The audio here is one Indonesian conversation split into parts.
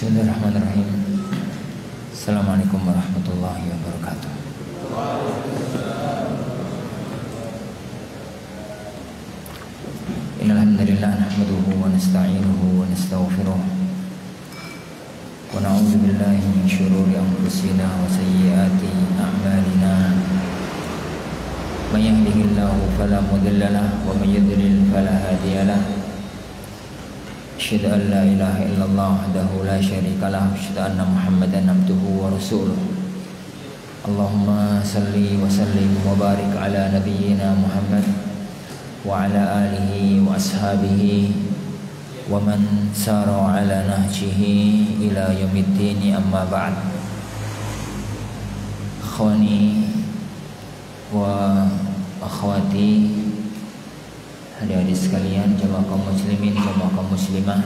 Bismillahirrahmanirrahim. Assalamualaikum warahmatullahi wabarakatuh. Innal hamdalillah nahmaduhu wa nasta'inuhu wa nastaghfiruh wa na'udzu billahi min shururi anfusina wa sayyiati a'malina. May yahdihillahu fala mudilla lahu wa may yudlil fala hadiya lahu. Asyhadu an la ilaha illallah wahdahu la syarika lahu wa asyhadu anna Muhammadan abduhu wa rasuluh. Allahumma salli wa sallim wa barik ala nabiyyina Muhammad wa ala alihi wa ashabihi wa man sara ala nahjihi ila yaumiddin, amma ba'd. Akhwani wa akhwati, adik-adik sekalian, jamaah kaum muslimin, jamaah kaum muslimah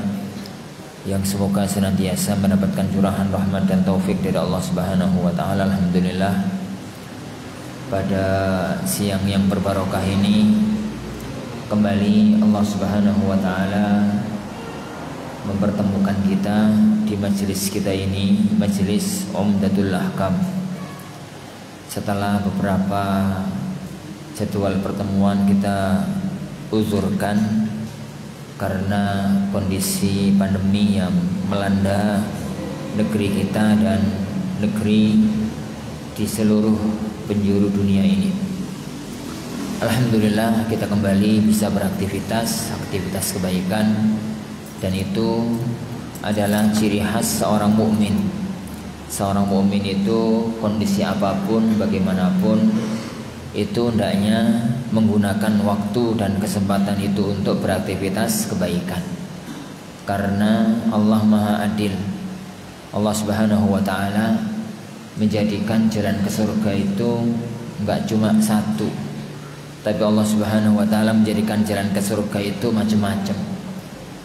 yang semoga senantiasa mendapatkan curahan rahmat dan taufik dari Allah Subhanahu wa taala. Alhamdulillah, pada siang yang berbarokah ini kembali Allah Subhanahu wa taala mempertemukan kita di majelis kita ini, majelis Umdatul Ahkam. Setelah beberapa jadwal pertemuan kita uzurkan karena kondisi pandemi yang melanda negeri kita dan negeri di seluruh penjuru dunia ini. Alhamdulillah, kita kembali bisa beraktivitas, aktivitas kebaikan, dan itu adalah ciri khas seorang mukmin. Seorang mukmin itu kondisi apapun, bagaimanapun, itu hendaknya menggunakan waktu dan kesempatan itu untuk beraktivitas kebaikan, karena Allah Maha Adil. Allah Subhanahu wa taala menjadikan jalan ke surga itu enggak cuma satu, tapi Allah Subhanahu wa taala menjadikan jalan ke surga itu macam-macam.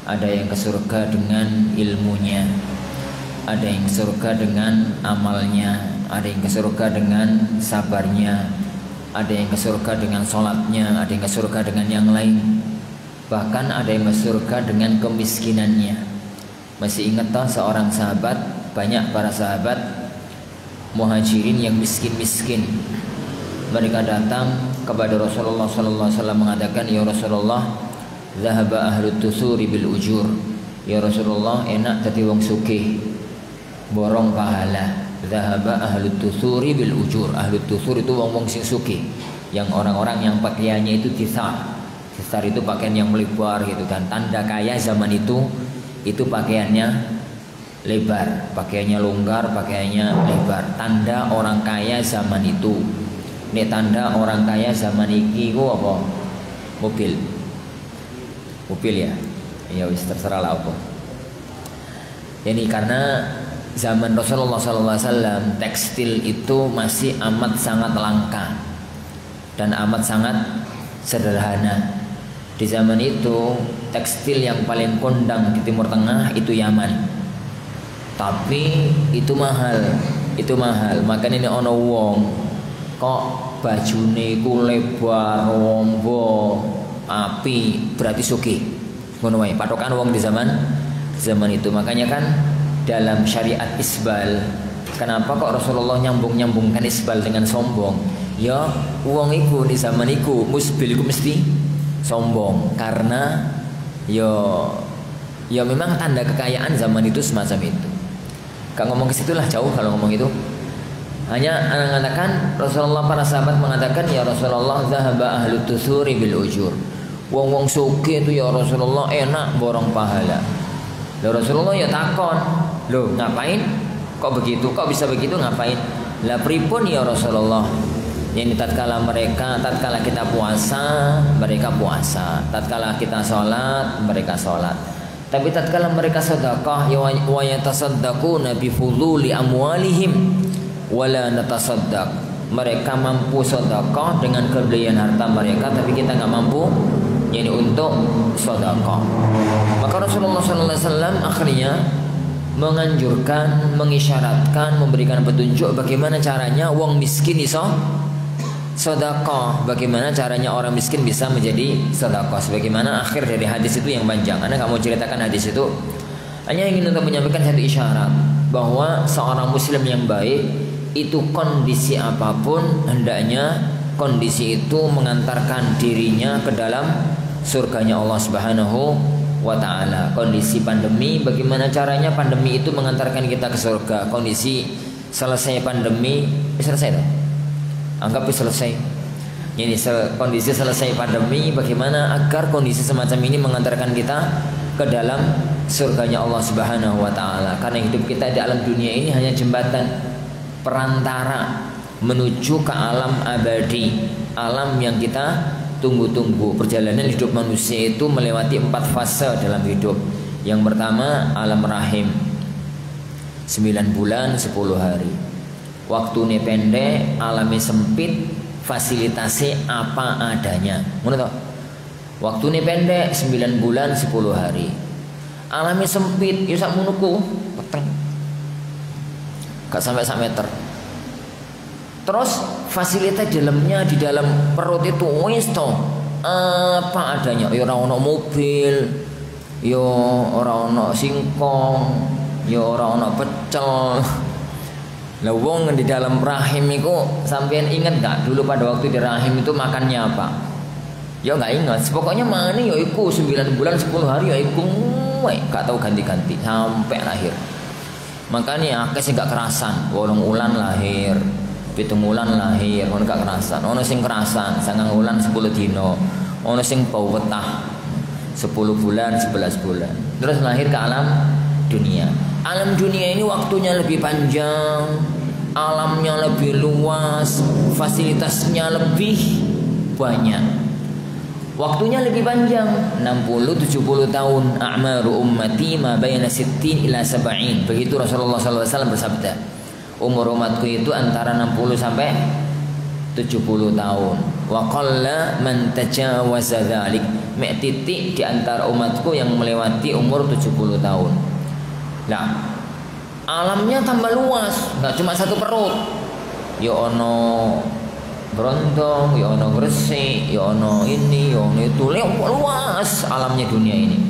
Ada yang ke surga dengan ilmunya, ada yang ke surga dengan amalnya, ada yang ke surga dengan sabarnya, ada yang ke surga dengan sholatnya, ada yang ke surga dengan yang lain. Bahkan ada yang ke surga dengan kemiskinannya. Masih ingat tak seorang sahabat, banyak para sahabat muhajirin yang miskin-miskin. Mereka datang kepada Rasulullah SAW mengatakan, ya Rasulullah, zahaba ahlut tusuri bil ujur. Ya Rasulullah, enak tadi wong sugih borong pahala. Zahaba ahlut tusuri bil ujur. Ahlut tusur itu wong-wong sing sugih, yang orang-orang yang pakaiannya itu tisar. Tisar itu pakaian yang melebar gitu kan. Tanda kaya zaman itu pakaiannya lebar, pakaiannya longgar, pakaiannya lebar. Tanda orang kaya zaman itu. Ini tanda orang kaya zaman iki ku apa? Mobil. Mobil ya. Ya wis terserah lah apa. Ini karena zaman Rasulullah SAW tekstil itu masih amat sangat langka dan amat sangat sederhana. Di zaman itu tekstil yang paling kondang di Timur Tengah itu Yaman. Tapi itu mahal, Makanya ini ono wong kok bajune iku lebar, rombo, api, berarti sugih. Ngono wae patokan wong di zaman itu. Makanya kan dalam syariat isbal, kenapa kok Rasulullah nyambung-nyambungkan isbal dengan sombong? Ya, wong iku di zaman iku musbil iku mesti sombong, karena ya memang tanda kekayaan zaman itu semacam itu. Gak ngomong ke situlah, jauh kalau ngomong itu. Hanya mengatakan Rasulullah, para sahabat mengatakan, ya Rasulullah, zahaba ahlut tusuri bil ujur. Wong-wong sugih itu ya Rasulullah enak borong pahala. Lalu Rasulullah ya takon, loh ngapain? Kok begitu? Kok bisa begitu? Ngapain? Lah pripun ya Rasulullah? Yang tatkala kita puasa, mereka puasa. Tatkala kita sholat, mereka sholat. Tapi tatkala mereka sedekah, wa yatasaddaquna bi fuduli amwalihim wala natasaddaq. Mereka mampu sedekah dengan kelebihan harta mereka, tapi kita enggak mampu untuk sedekah. Maka Rasulullah SAW akhirnya menganjurkan, mengisyaratkan, memberikan petunjuk bagaimana caranya wong miskin iso sedekah, bagaimana caranya orang miskin bisa menjadi sedekah. Sebagaimana akhir dari hadis itu yang panjang. Anda nggak mau ceritakan hadis itu. Hanya ingin untuk menyampaikan satu isyarat bahwa seorang muslim yang baik itu kondisi apapun hendaknya kondisi itu mengantarkan dirinya ke dalam surganya Allah Subhanahu wa ta'ala. Kondisi pandemi, bagaimana caranya pandemi itu mengantarkan kita ke surga. Kondisi selesai pandemi, selesai tak? Anggap selesai. Ini kondisi selesai pandemi, bagaimana agar kondisi semacam ini mengantarkan kita ke dalam surganya Allah Subhanahu wa ta'ala. Karena hidup kita di alam dunia ini hanya jembatan perantara menuju ke alam abadi, alam yang kita tunggu-tunggu. Perjalanan hidup manusia itu melewati 4 fase dalam hidup. Yang pertama alam rahim, 9 bulan 10 hari. Waktunya pendek, alamnya sempit, fasilitasnya apa adanya. Ngono toh? Waktunya pendek, 9 bulan 10 hari. Alamnya sempit, ya sak munuku, peteng. Gak sampai 1 meter. Terus fasilitas dalamnya di dalam perut itu wis to apa adanya. Ya ora ono mobil, ya ora ono singkong, ya ora ono pecel. Lah wong di dalam rahim itu sampean ingat gak dulu pada waktu di rahim itu makannya apa? Ya gak ingat. Pokoknya mana ya iku 9 bulan 10 hari ya iku gak tahu ganti-ganti sampai lahir. Makanya akeh sing gak kerasan, 8 bulan lahir. 7 bulan lahir, ono gak kerasan, ono sing kerasan, 9 bulan 10 dino, ono sing bau wetah 10 bulan 11 bulan. Terus lahir ke alam dunia. Alam dunia ini waktunya lebih panjang, alamnya lebih luas, fasilitasnya lebih banyak. Waktunya lebih panjang, 60-70 tahun. A'maru ummati ma baina 60 ila 70. Begitu Rasulullah SAW bersabda. Umur umatku itu antara 60 sampai 70 tahun. Wa qalla man tajawaza dzalik. Mek titik di antara umatku yang melewati umur 70 tahun. Nah, alamnya tambah luas, enggak cuma satu perut. Ya ono Brontong, ya ono Gresik, ya ono ini, ya ono itu. Luas alamnya dunia ini.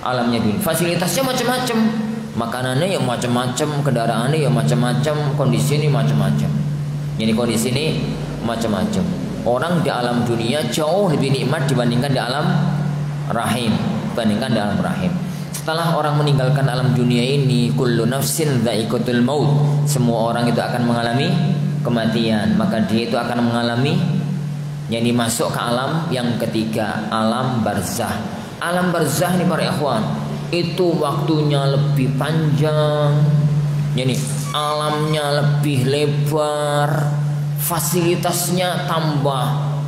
Alamnya dunia. Fasilitasnya macam-macam. Makanannya ya macam-macam, kendaraannya ya macam-macam, kondisi ini macam-macam. Jadi kondisi ini macam-macam. Orang di alam dunia jauh lebih nikmat dibandingkan di alam rahim, Setelah orang meninggalkan alam dunia ini, kullu nafsin dha'iqatul maut. Semua orang itu akan mengalami kematian, maka dia itu akan mengalami yang dimasuk ke alam yang ketiga, alam barzah. Alam barzah ini para ikhwan, itu waktunya lebih panjang, jadi alamnya lebih lebar, fasilitasnya tambah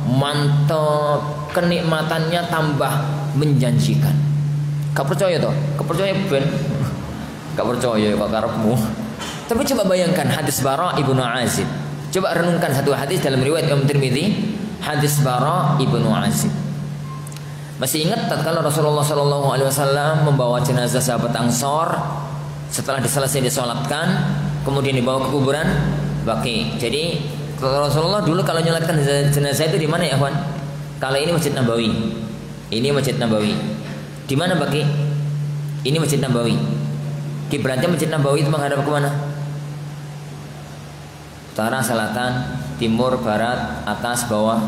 mantap, kenikmatannya tambah menjanjikan. Gak percaya toh? Gak percaya ben? Gak percaya kok karepmu. Tapi coba bayangkan hadis Bara ibnu Azib. Coba renungkan satu hadis dalam riwayat Imam Tirmidzi, hadis Bara ibnu Azib. Masih ingat tatkala Rasulullah SAW membawa jenazah sahabat Ansor setelah selesai disolatkan, kemudian dibawa ke kuburan Baqi. Jadi Rasulullah dulu kalau nyolatkan jenazah itu di mana ya, kawan? Kalau ini Masjid Nabawi, ini Masjid Nabawi. Di mana Baqi? Ini Masjid Nabawi. Kiblatnya Masjid Nabawi itu menghadap ke mana? Utara, selatan, timur, barat, atas, bawah.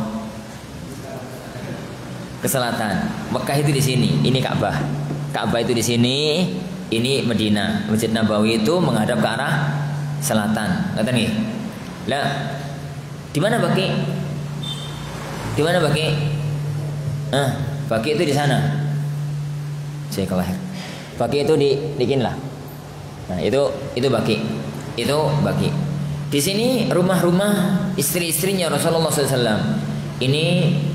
Ke selatan. Mekah itu di sini, ini Ka'bah. Ka'bah itu di sini, ini Madinah. Masjid Nabawi itu menghadap ke arah selatan. Ngerti nih? Lah, di mana Baqi? Di mana Baqi? Baqi itu di sana. Saya kelahir. Baqi itu di Kinlah. Nah, itu Baqi. Itu Baqi. Di sini rumah-rumah istri-istrinya Rasulullah SAW. Ini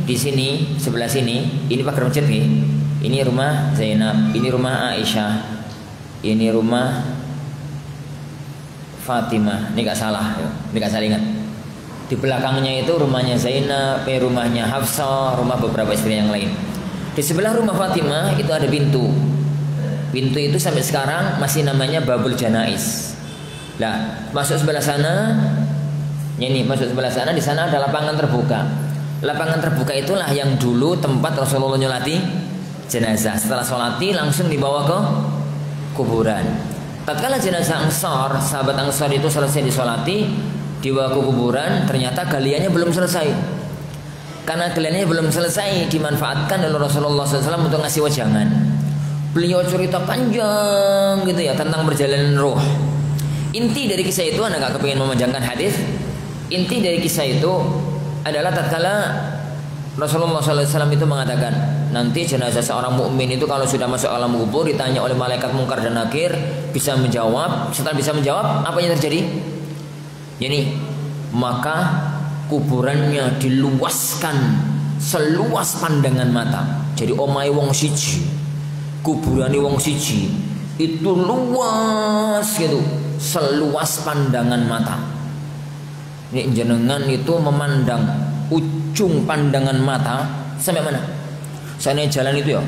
di sini sebelah sini, ini pagar masjid nih. Ini rumah Zainab, ini rumah Aisyah, ini rumah Fatimah. Ini gak salah, ini gak salah ingat. Di belakangnya itu rumahnya Zainab, rumahnya Hafsah, rumah beberapa istri yang lain. Di sebelah rumah Fatimah itu ada pintu. Pintu itu sampai sekarang masih namanya Babul Janais. Nah, masuk sebelah sana, ini masuk sebelah sana, di sana ada lapangan terbuka. Lapangan terbuka itulah yang dulu tempat Rasulullah nyolati jenazah. Setelah sholati langsung dibawa ke kuburan. Tatkala jenazah Ansar, sahabat Ansar itu selesai disolati, dibawa ke kuburan, ternyata galiannya belum selesai. Karena galiannya belum selesai, dimanfaatkan oleh Rasulullah SAW untuk ngasih wejangan. Beliau cerita panjang gitu ya tentang perjalanan roh. Inti dari kisah itu, Anda gak kepingin memanjangkan hadis. Inti dari kisah itu adalah tatkala Rasulullah SAW itu mengatakan, nanti jenazah seorang mukmin itu kalau sudah masuk alam kubur ditanya oleh malaikat Munkar dan Nakir, bisa menjawab. Setelah bisa menjawab, apa yang terjadi? Jadi maka kuburannya diluaskan seluas pandangan mata. Jadi omai wong siji, kuburane wong siji itu luas gitu, seluas pandangan mata. Ini jenengan itu memandang ujung pandangan mata sampai mana? Saya jalan itu ya,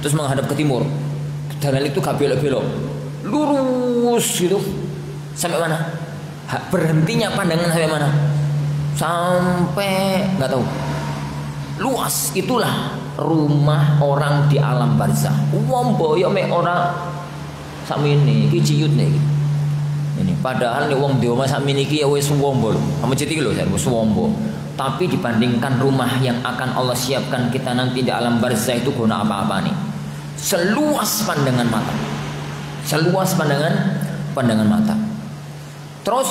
terus menghadap ke timur. Jalan itu gak belok-belok, lurus gitu. Sampai mana? Berhentinya pandangan sampai mana? Sampai nggak tahu. Luas. Itulah rumah orang di alam barzah. Wombo ya mek ora sakmene iki ciyut nih. Ini padahal nih wong dewa sakmene iki ya wis wombo lho. Kamu citik lho, wis wombo. Tapi dibandingkan rumah yang akan Allah siapkan kita nanti di alam barzah itu guna apa-apa nih? Seluas pandangan mata. Seluas pandangan mata. Terus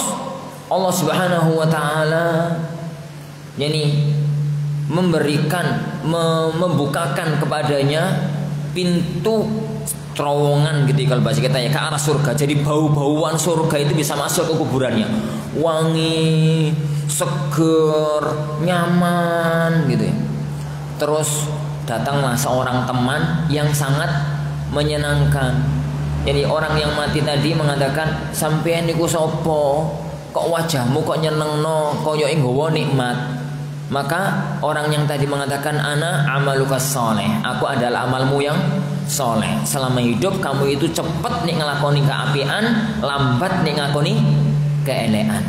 Allah Subhanahu wa taala yani membukakan kepadanya pintu terowongan gitu kalau bahasa kita ya, ke arah surga. Jadi bau-bauan surga itu bisa masuk ke kuburannya. Wangi, seger, nyaman gitu ya. Terus datanglah seorang teman yang sangat menyenangkan. Jadi orang yang mati tadi mengatakan, sampean niku sapa? Kok wajahmu kok nyenengno, kaya nggawa nikmat. Maka orang yang tadi mengatakan, ana amalukas soleh, aku adalah amalmu yang soleh. Selama hidup kamu itu cepet nih ngelakoni keapian, lambat nih ngelakoni keelekan.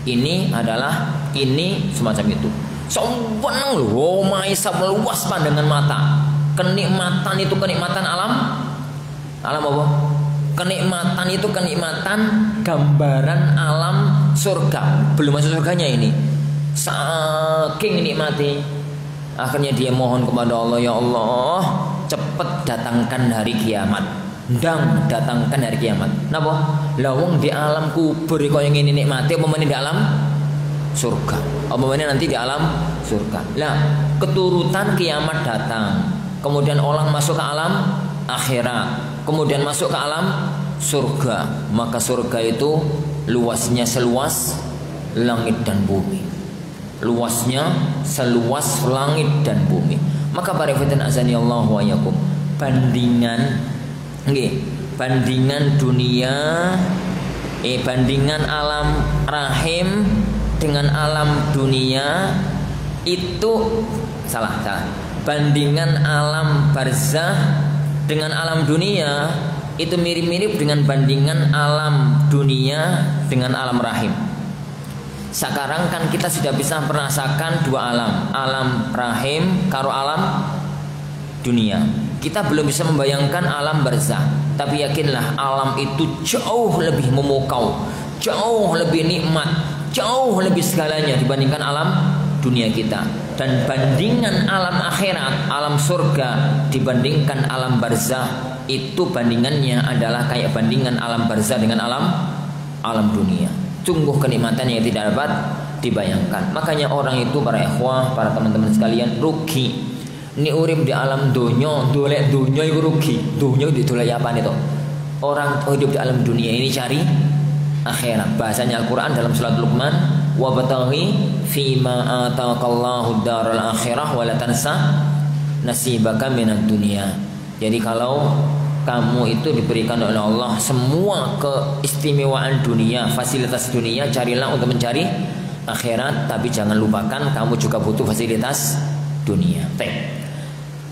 Ini semacam itu. Seneng lho, maisa meluas pandangan mata. Kenikmatan itu kenikmatan alam apa? Kenikmatan itu kenikmatan gambaran alam surga. Belum masuk surganya ini. Saking nikmati, akhirnya dia mohon kepada Allah, ya Allah, cepet datangkan hari kiamat. Datangkan hari kiamat. Napa? Lawang di alam kubur kok yang ini nikmati, apa di alam surga? Apa nanti di alam surga? Lah, keturutan kiamat datang. Kemudian orang masuk ke alam akhirat. Kemudian masuk ke alam surga. Maka surga itu luasnya seluas langit dan bumi. Luasnya seluas langit dan bumi. Maka barakallahu azani Allah wa yakum, bandingan dunia, bandingan alam rahim dengan alam dunia itu salah. Bandingan alam barzah dengan alam dunia itu mirip-mirip dengan bandingan alam dunia dengan alam rahim. Sekarang kan kita sudah bisa merasakan dua alam, alam rahim karo alam dunia. Kita belum bisa membayangkan alam barzah, tapi yakinlah alam itu jauh lebih memukau, jauh lebih nikmat, jauh lebih segalanya dibandingkan alam dunia kita. Dan bandingan alam akhirat, alam surga dibandingkan alam barzah, itu bandingannya adalah kayak bandingan alam barzah dengan alam dunia. Sungguh kenikmatan yang tidak dapat dibayangkan. Makanya orang itu, para ikhwah, para teman-teman sekalian, rugi. Ini urip di alam dunia, dolek dunia itu rugi. Dunia itu dolek apa nih toh? Orang hidup di alam dunia ini cari akhirat. Bahasanya Al-Quran dalam surat Luqman, wabtaghi fima ataqallahu daral akhirah wa la tansa nasibaka minad dunya. Jadi kalau kamu itu diberikan oleh Allah semua keistimewaan dunia, fasilitas dunia, carilah untuk mencari akhirat, tapi jangan lupakan kamu juga butuh fasilitas dunia.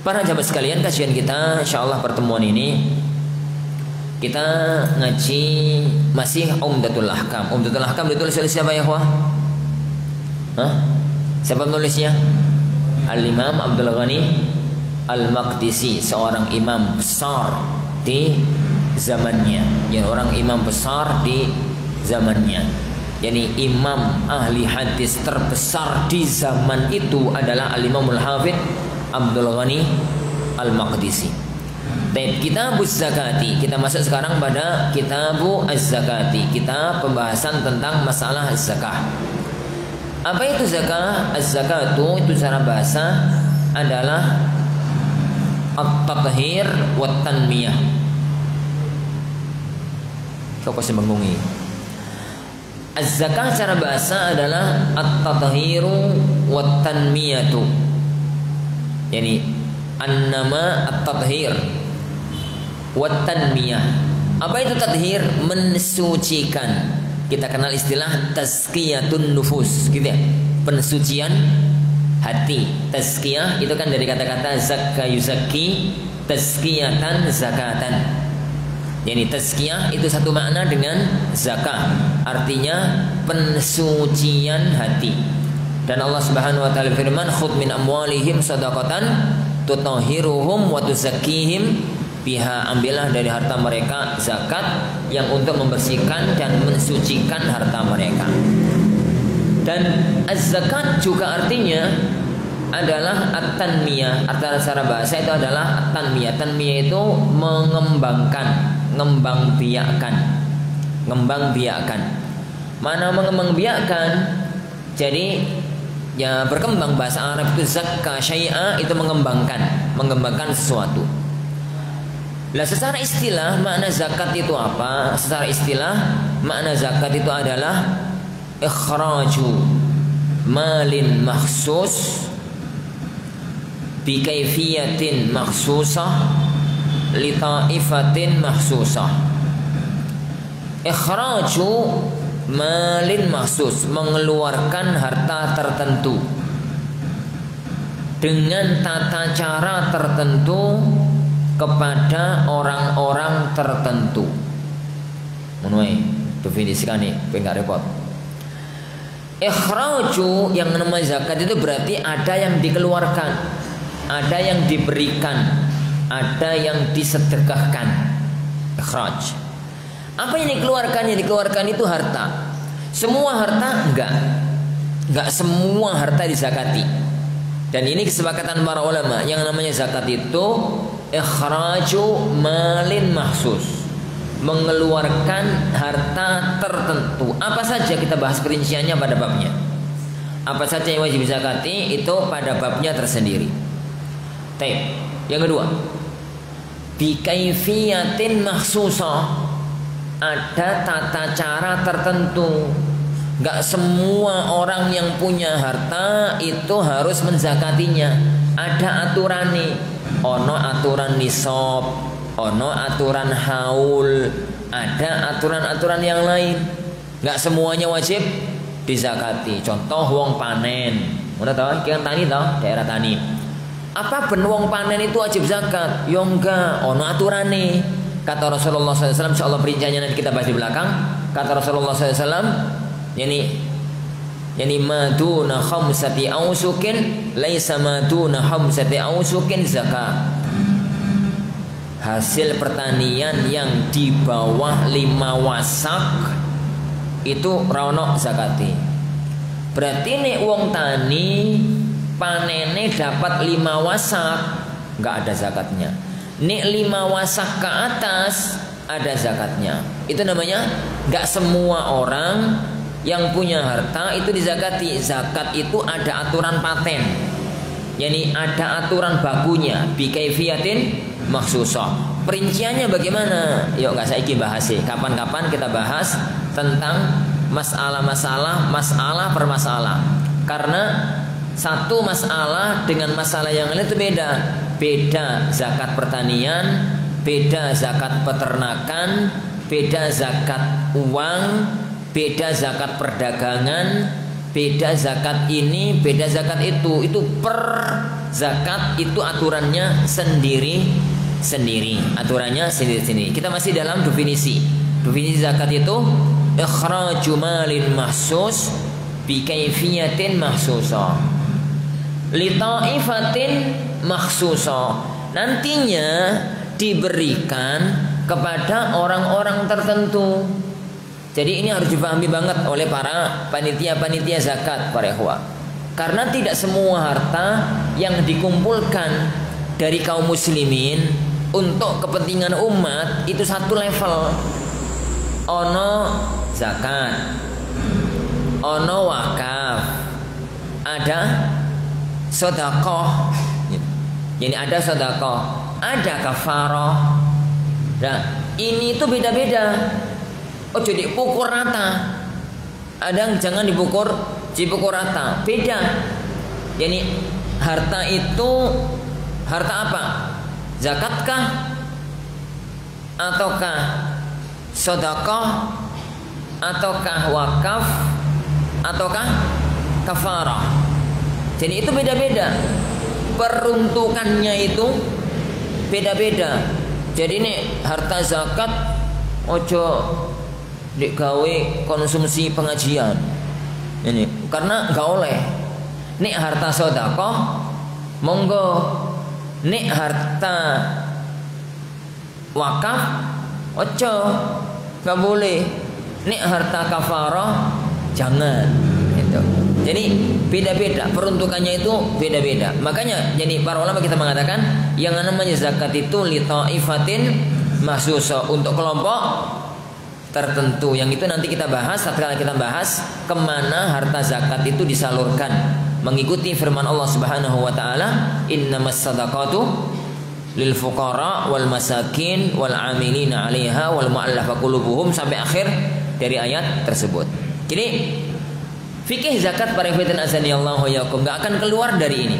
Para sahabat sekalian, kajian kita insyaallah pertemuan ini kita ngaji masih Umdatul Ahkam. Umdatul Ahkam ditulis oleh siapa ya, Wah? Siapa penulisnya? Al-Imam Abdul Ghani Al-Maqdisi, seorang imam besar di zamannya, yang orang imam besar di zamannya. Yani imam ahli hadis terbesar di zaman itu adalah Al-Imamul Hafidz Abdul Ghani Al-Maqdisi. Baik, Kitabuz Zakati. Kita masuk sekarang pada Kitabu Az-Zakati. Kita pembahasan tentang masalah zakah. Apa itu zakah? Az-zakatu itu secara bahasa adalah at-tathhir wa tanmiyah. Kau pasti mengungi. Az-zakah secara bahasa adalah at-tathhiru wa tanmiyatu. Yani an-nama at-tathhir wa tanmiyah. Apa itu tathhir? Mensucikan. Kita kenal istilah tazkiyatun nufus, gitu ya. Pensucian hati. Tazkiyah itu kan dari kata-kata zakka yuzakki, tazkiyatan zakatan. Yani tazkiyah itu satu makna dengan zakah, artinya pensucian hati. Dan Allah Subhanahu wa taala firman, "Khudh min amwalihim shadaqatan tutahhiruhum wa tuzakkihim biha." Ambillah dari harta mereka zakat yang untuk membersihkan dan mensucikan harta mereka. Dan az-zakat juga artinya adalah at-tanmiyah. Artinya secara bahasa itu adalah at-tanmiyah. Tanmiyah itu mengembangkan, ngembang biakan. Mana mengembang biakan? Jadi ya berkembang. Bahasa Arab itu zakka syai'a, itu mengembangkan sesuatu. Lah secara istilah makna zakat itu apa? Secara istilah makna zakat itu adalah ikhraju malin makhsus bi kaifiyatin makhsusah li ta'ifatin makhsusah. Ikhraju malin makhsus, mengeluarkan harta tertentu dengan tata cara tertentu kepada orang-orang tertentu. Menuai definisikan nih, enggak repot. Ikhraju yang namanya zakat itu berarti ada yang dikeluarkan, ada yang diberikan, ada yang disedekahkan. Ikhraj. Apa yang dikeluarkan? Yang dikeluarkan itu harta. Semua harta enggak semua harta dizakati. Dan ini kesepakatan para ulama. Yang namanya zakat itu ikhraju malin mahsus, mengeluarkan harta tertentu. Apa saja kita bahas perinciannya pada babnya. Apa saja yang wajib zakati itu pada babnya tersendiri. Baik. Yang kedua, bi kaifiyatin mahsusah, ada tata cara tertentu. Gak semua orang yang punya harta itu harus menzakatinya. Ada aturan nih. Ono aturan nisab, ono aturan haul, ada aturan-aturan yang lain. Gak semuanya wajib dizakati. Contoh wong panen. Udah tahu? Kian tani tahu? Daerah tani. Apa ben wong panen itu wajib zakat? Ya enggak, ono aturan nih. Kata Rasulullah SAW, insyaallah perinciannya nanti kita bahas di belakang. Kata Rasulullah SAW, yani maduna khamsati ausukin laisa maduna khamsati ausukin zakat. Hasil pertanian yang di bawah 5 wasak itu rono zakati. Berarti nek wong tani panene dapat 5 wasak, enggak ada zakatnya. Nek 5 wasak ke atas ada zakatnya. Itu namanya enggak semua orang yang punya harta itu dizakati. Zakat itu ada aturan paten. Yani ada aturan bakunya, bi kaifiyatin makhsusah. Perinciannya bagaimana? Yuk enggak saiki bahas sih. Kapan-kapan kita bahas tentang masalah per masalah. Karena satu masalah dengan masalah yang lain itu beda. Beda zakat pertanian, beda zakat peternakan, beda zakat uang, beda zakat perdagangan, beda zakat ini, beda zakat itu. Itu per zakat itu aturannya sendiri-sendiri. Aturannya sendiri-sendiri. Kita masih dalam definisi. Definisi zakat itu ikhraju malin mahsus bi kaifiyatin mahsusah li ta'ifatin makhsusah. Nantinya diberikan kepada orang-orang tertentu. Jadi ini harus dipahami banget oleh para panitia-panitia zakat, para ikhwah. Karena tidak semua harta yang dikumpulkan dari kaum muslimin untuk kepentingan umat itu satu level. Ono zakat, ono wakaf, ada sedekah. Jadi ada sedekah, ada kafarah. Nah, ini itu beda-beda. Oh, jadi pukul rata. Ada jangan dipukul rata. Beda. Jadi harta itu harta apa? Zakatkah? Ataukah sedekah? Ataukah wakaf? Ataukah kafarah? Jadi itu beda-beda. Peruntukannya itu beda-beda. Jadi nih harta zakat ojo digawe konsumsi pengajian. Ini karena nggak oleh. Nih harta sedekah monggo. Nih harta wakaf ojo nggak boleh. Nih harta kafarah jangan. Gitu. Jadi beda-beda peruntukannya itu beda-beda. Makanya jadi para ulama kita mengatakan yang namanya zakat itu li taifatin mahsusa, untuk kelompok tertentu. Yang itu nanti kita bahas setelah kita bahas kemana harta zakat itu disalurkan, mengikuti firman Allah Subhanahu wa taala, innamas sadaqatu lil fuqara wal masakin wal amilina 'alaiha wal mu'allafa qulubuhum, sampai akhir dari ayat tersebut. Jadi fikih zakat para ikhwatin azanillahu yakum enggak akan keluar dari ini.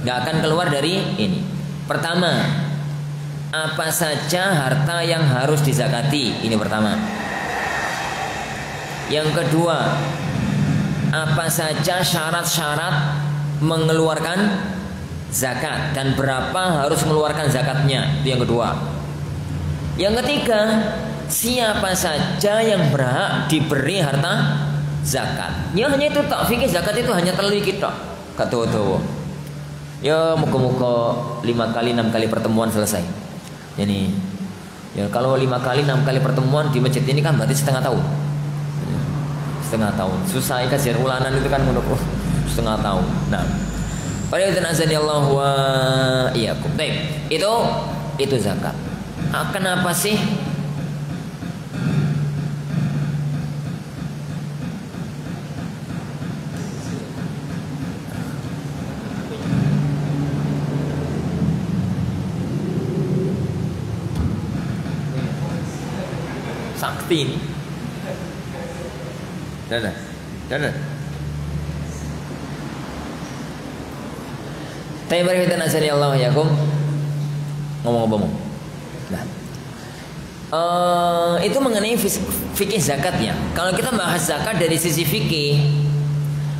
Enggak akan keluar dari ini. Pertama, apa saja harta yang harus dizakati? Ini pertama. Yang kedua, apa saja syarat-syarat mengeluarkan zakat dan berapa harus mengeluarkan zakatnya? Itu yang kedua. Yang ketiga, siapa saja yang berhak diberi harta zakat? Ya hanya itu tak, fikih zakat itu hanya terlalu kita. Kata-kata. Ya muka-muka 5 kali 6 kali pertemuan selesai. Jadi ya kalau 5 kali 6 kali pertemuan di masjid ini kan berarti setengah tahun. Setengah tahun. Susah kasih ulanan itu kan menurut setengah tahun. Nah, pada itu azanillahu wa iyyakum. Baik, itu zakat. Kenapa sih sakti ini? Dana. Tayyib kita nasari Allah yakum. Ngomong-ngomong. Nah, itu mengenai fikih zakat ya. Kalau kita bahas zakat dari sisi fikih,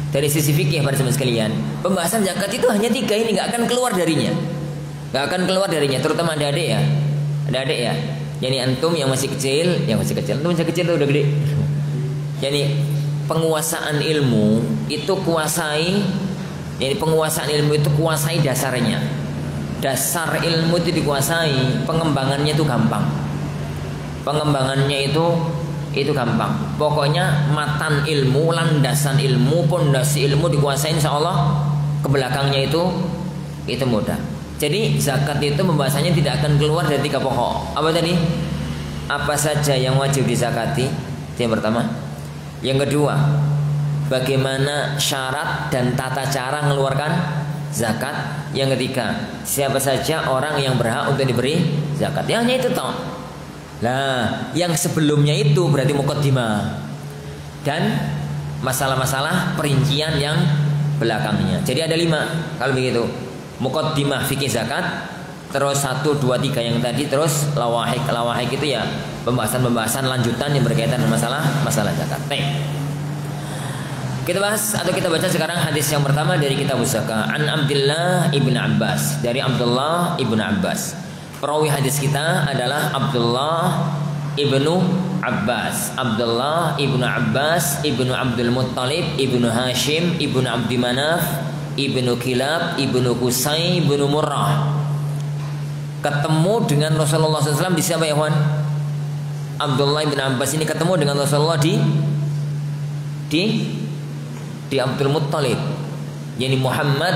para teman sekalian, pembahasan zakat itu hanya 3 ini, nggak akan keluar darinya, terutama adik-adik ya, ya. Jadi antum yang masih kecil, antum masih kecil tuh udah gede. Jadi penguasaan ilmu itu kuasai dasarnya. Dasar ilmu itu dikuasai, pengembangannya itu gampang. Pokoknya matan ilmu, landasan ilmu, pondasi ilmu dikuasai insyaallah, ke belakangnya itu mudah. Jadi zakat itu pembahasannya tidak akan keluar dari 3 pokok. Apa tadi? Apa saja yang wajib dizakati? Itu yang pertama. Yang kedua, bagaimana syarat dan tata cara mengeluarkan zakat? Yang ketiga, siapa saja orang yang berhak untuk diberi zakat? Ya hanya itu toh. Nah, yang sebelumnya itu berarti muqaddimah dan masalah-masalah perincian yang belakangnya. Jadi ada 5 kalau begitu. Muqaddimah fikih zakat, terus 1, 2, 3 yang tadi, terus lawahik itu ya pembahasan lanjutan yang berkaitan dengan masalah zakat. Baik. Kita bahas atau kita baca sekarang hadis yang pertama dari kitab zakat. An Abdullah ibn Abbas, dari Abdullah ibn Abbas. Perawi hadis kita adalah Abdullah ibnu Abbas. Abdullah ibnu Abbas ibnu Abdul Muttalib ibnu Hashim ibnu Abdi Manaf ibnu Kilab ibnu Qusay ibnu Murrah. Ketemu dengan Rasulullah SAW di siapa ya Wan? Abdullah bin Abbas ini ketemu dengan Rasulullah di Abdul Muttalib. Yani Muhammad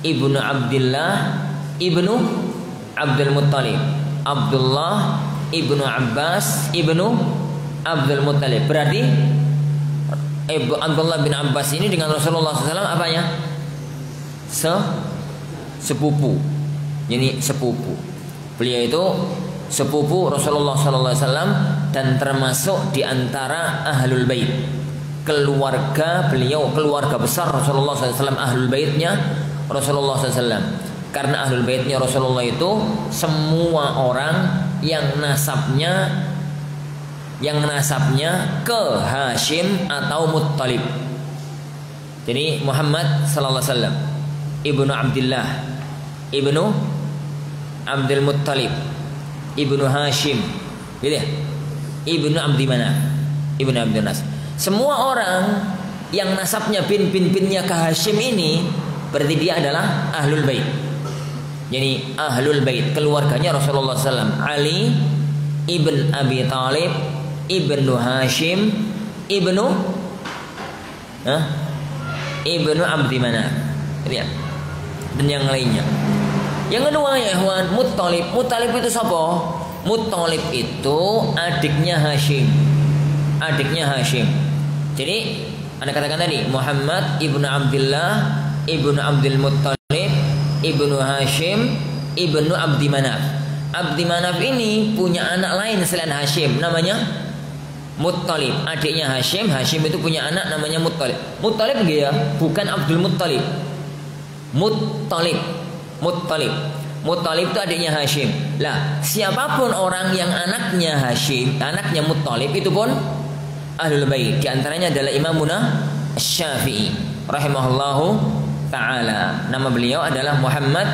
ibnu Abdullah ibnu Abdul Muttalib. Abdullah ibnu Abbas ibnu Abdul Muttalib. Berarti Abdullah bin Abbas ini dengan Rasulullah SAW apanya? Sepupu. Yani sepupu. Beliau itu sepupu Rasulullah SAW dan termasuk di antara ahlul bait. Keluarga beliau, keluarga besar Rasulullah SAW, ahlul baitnya Rasulullah SAW. Karena ahlul baitnya Rasulullah itu semua orang yang nasabnya ke Hashim atau Muttalib. Jadi Muhammad sallallahu alaihi wasallam ibnu Abdullah ibnu Abdul Muttalib ibnu Hashim, gitu ya? Ibnu Abdi Manaf ibnu Abdul Nas. Semua orang yang nasabnya bin-binnya ke Hashim ini berarti dia adalah ahlul bait. Jadi ahlul bait, keluarganya Rasulullah SAW. Ali ibn Abi Talib ibnu Hashim ibnu Abdi Manaf, lihat, dan yang lainnya. Yang kedua ya ikhwan, Muttalib. Muttalib itu siapa? Muttalib itu adiknya Hashim. Adiknya Hashim. Jadi Anda katakan tadi Muhammad ibnu Abdullah ibnu Abdul Muttalib ibnu Hashim ibnu Abdi Manaf. Abdi Manaf ini punya anak lain selain Hashim, namanya Muttalib. Adiknya Hashim. Hashim itu punya anak namanya Muttalib. Muttalib dia bukan Abdul Muttalib. Muttalib itu adiknya Hashim. Lah, siapapun orang yang anaknya Hashim, anaknya Muttalib itu pun ahlul bait. Di antaranya adalah Imamuna Syafi'i rahimahullahu taala. Nama beliau adalah Muhammad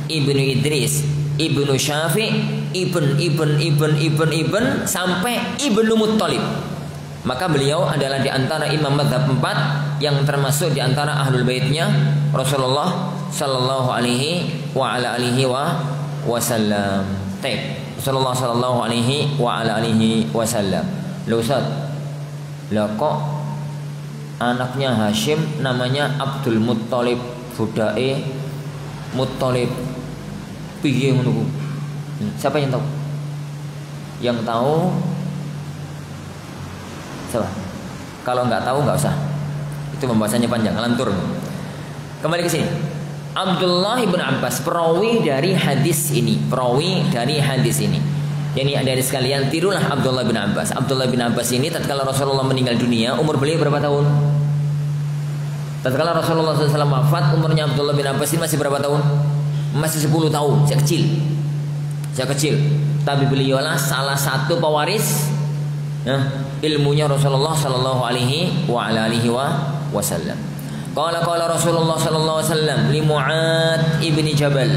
ibnu Idris ibnu Syafi' ibn sampai ibnu Muttalib. Maka beliau adalah di antara imam mazhab 4 yang termasuk di antara ahlul baitnya Rasulullah sallallahu alaihi wa ala alihi wasallam. Rasulullah sallallahu alaihi wa ala alihi wasallam. Loh Ustaz, lah kok anaknya Hashim namanya Abdul Muttalib, budake Muttalib, piye ngono? Siapa yang tahu? Yang tahu siapa? Kalau nggak tahu nggak usah. Itu pembahasannya panjang, lantur. Kembali ke sini. Abdullah bin Abbas, perawi dari hadis ini. Jadi adik-adik sekalian, tirulah Abdullah bin Abbas. Abdullah bin Abbas ini tatkala Rasulullah meninggal dunia, umur beliau berapa tahun? Tatkala Rasulullah SAW wafat, umurnya Abdullah bin Abbas ini masih berapa tahun? Masih 10 tahun, saya kecil. Tapi beliau lah salah satu pewaris ilmunya Rasulullah sallallahu alaihi wa ala alihi wasallam. Qala Rasulullah sallallahu alaihi wasallam li Mu'ad ibni Jabal.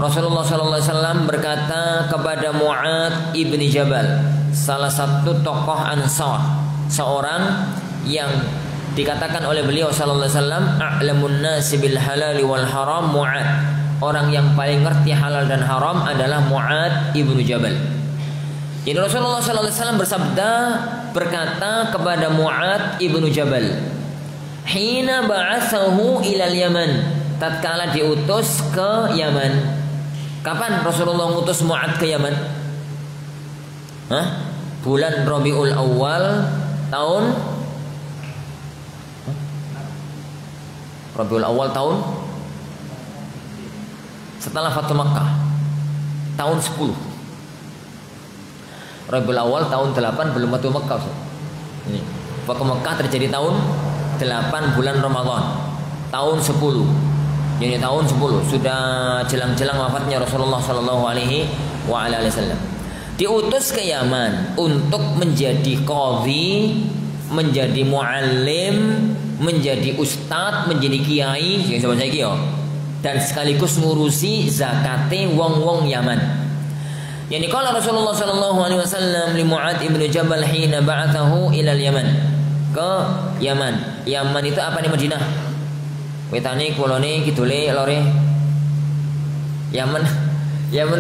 Rasulullah sallallahu alaihi wasallam berkata kepada Mu'ad ibni Jabal, salah satu tokoh Ansar, seorang yang dikatakan oleh beliau sallallahu alaihi wasallam a'lamun nasi bil halal wal haram Mu'ad. Orang yang paling ngerti halal dan haram adalah Mu'ad ibnu Jabal. Jadi Rasulullah SAW bersabda, berkata kepada Mu'ad ibnu Jabal, hina ba'atsahu ilal Yaman, tatkala diutus ke Yaman. Kapan Rasulullah mengutus Mu'ad ke Yaman? Bulan Rabiul Awal tahun setelah Fathu Makkah tahun 10. Rabiul Awal tahun 8 belum Fathu Makkah. Ini Fathu Makkah terjadi tahun 8 bulan Ramadan tahun 10. Jadi tahun 10 sudah jelang-jelang wafatnya Rasulullah sallallahu alaihi wasallam. Diutus ke Yaman untuk menjadi qadhi, menjadi muallim, menjadi ustadz, menjadi kiai, yang sama saya kiai, dan sekaligus ngurusi zakate wong-wong Yaman. Yani qala Rasulullah sallallahu alaihi wasallam li Mu'ad ibn Jabal hina ba'athahu ila Yaman. Ke Yaman. Yaman itu apa nih? Madinah. Wetane kulone kidule lore. Yaman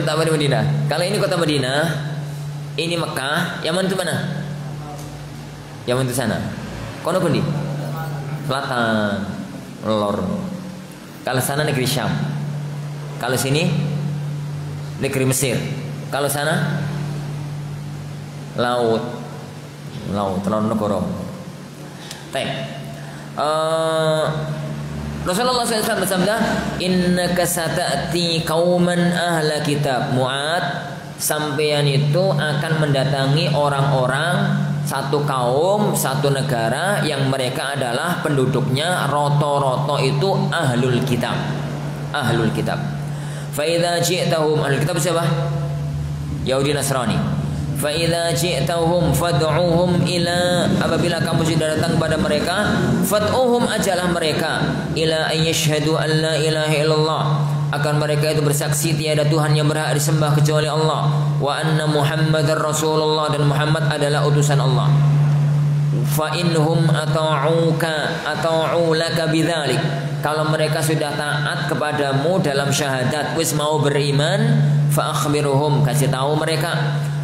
tak di Madinah. Kalau ini kota Madinah, Ini Mekah, Yaman itu mana? Yaman itu sana. Kono kundi? Selatan, lor. Kalau sana negeri Syam. Kalau sini negeri Mesir. Kalau sana laut, negara. Baik. Rasulullah SAW bersabda, innaka sata'ti qauman ahla kitab. Mu'ad, sampeyan itu akan mendatangi orang-orang satu kaum, satu negara yang mereka adalah penduduknya roto-roto itu ahlul kitab. Ahlul kitab. Fa idza ji'tahum, ahlul kitab siapa? Yahudi Nasrani. Fa idza ji'tahum fad'uhum ila, apabila kamu sudah datang kepada mereka, fad'uhum, ajalah mereka ila ayyashhadu an la ilaha illallah, akan mereka itu bersaksi tiada Tuhan yang berhak disembah kecuali Allah, wa anna Muhammadar Rasulullah, dan Muhammad adalah utusan Allah. Fa inhum ata'u laka bidzalik, kalau mereka sudah taat kepadamu dalam syahadat, wis mau beriman, fa akhbiruhum, kasih tahu mereka,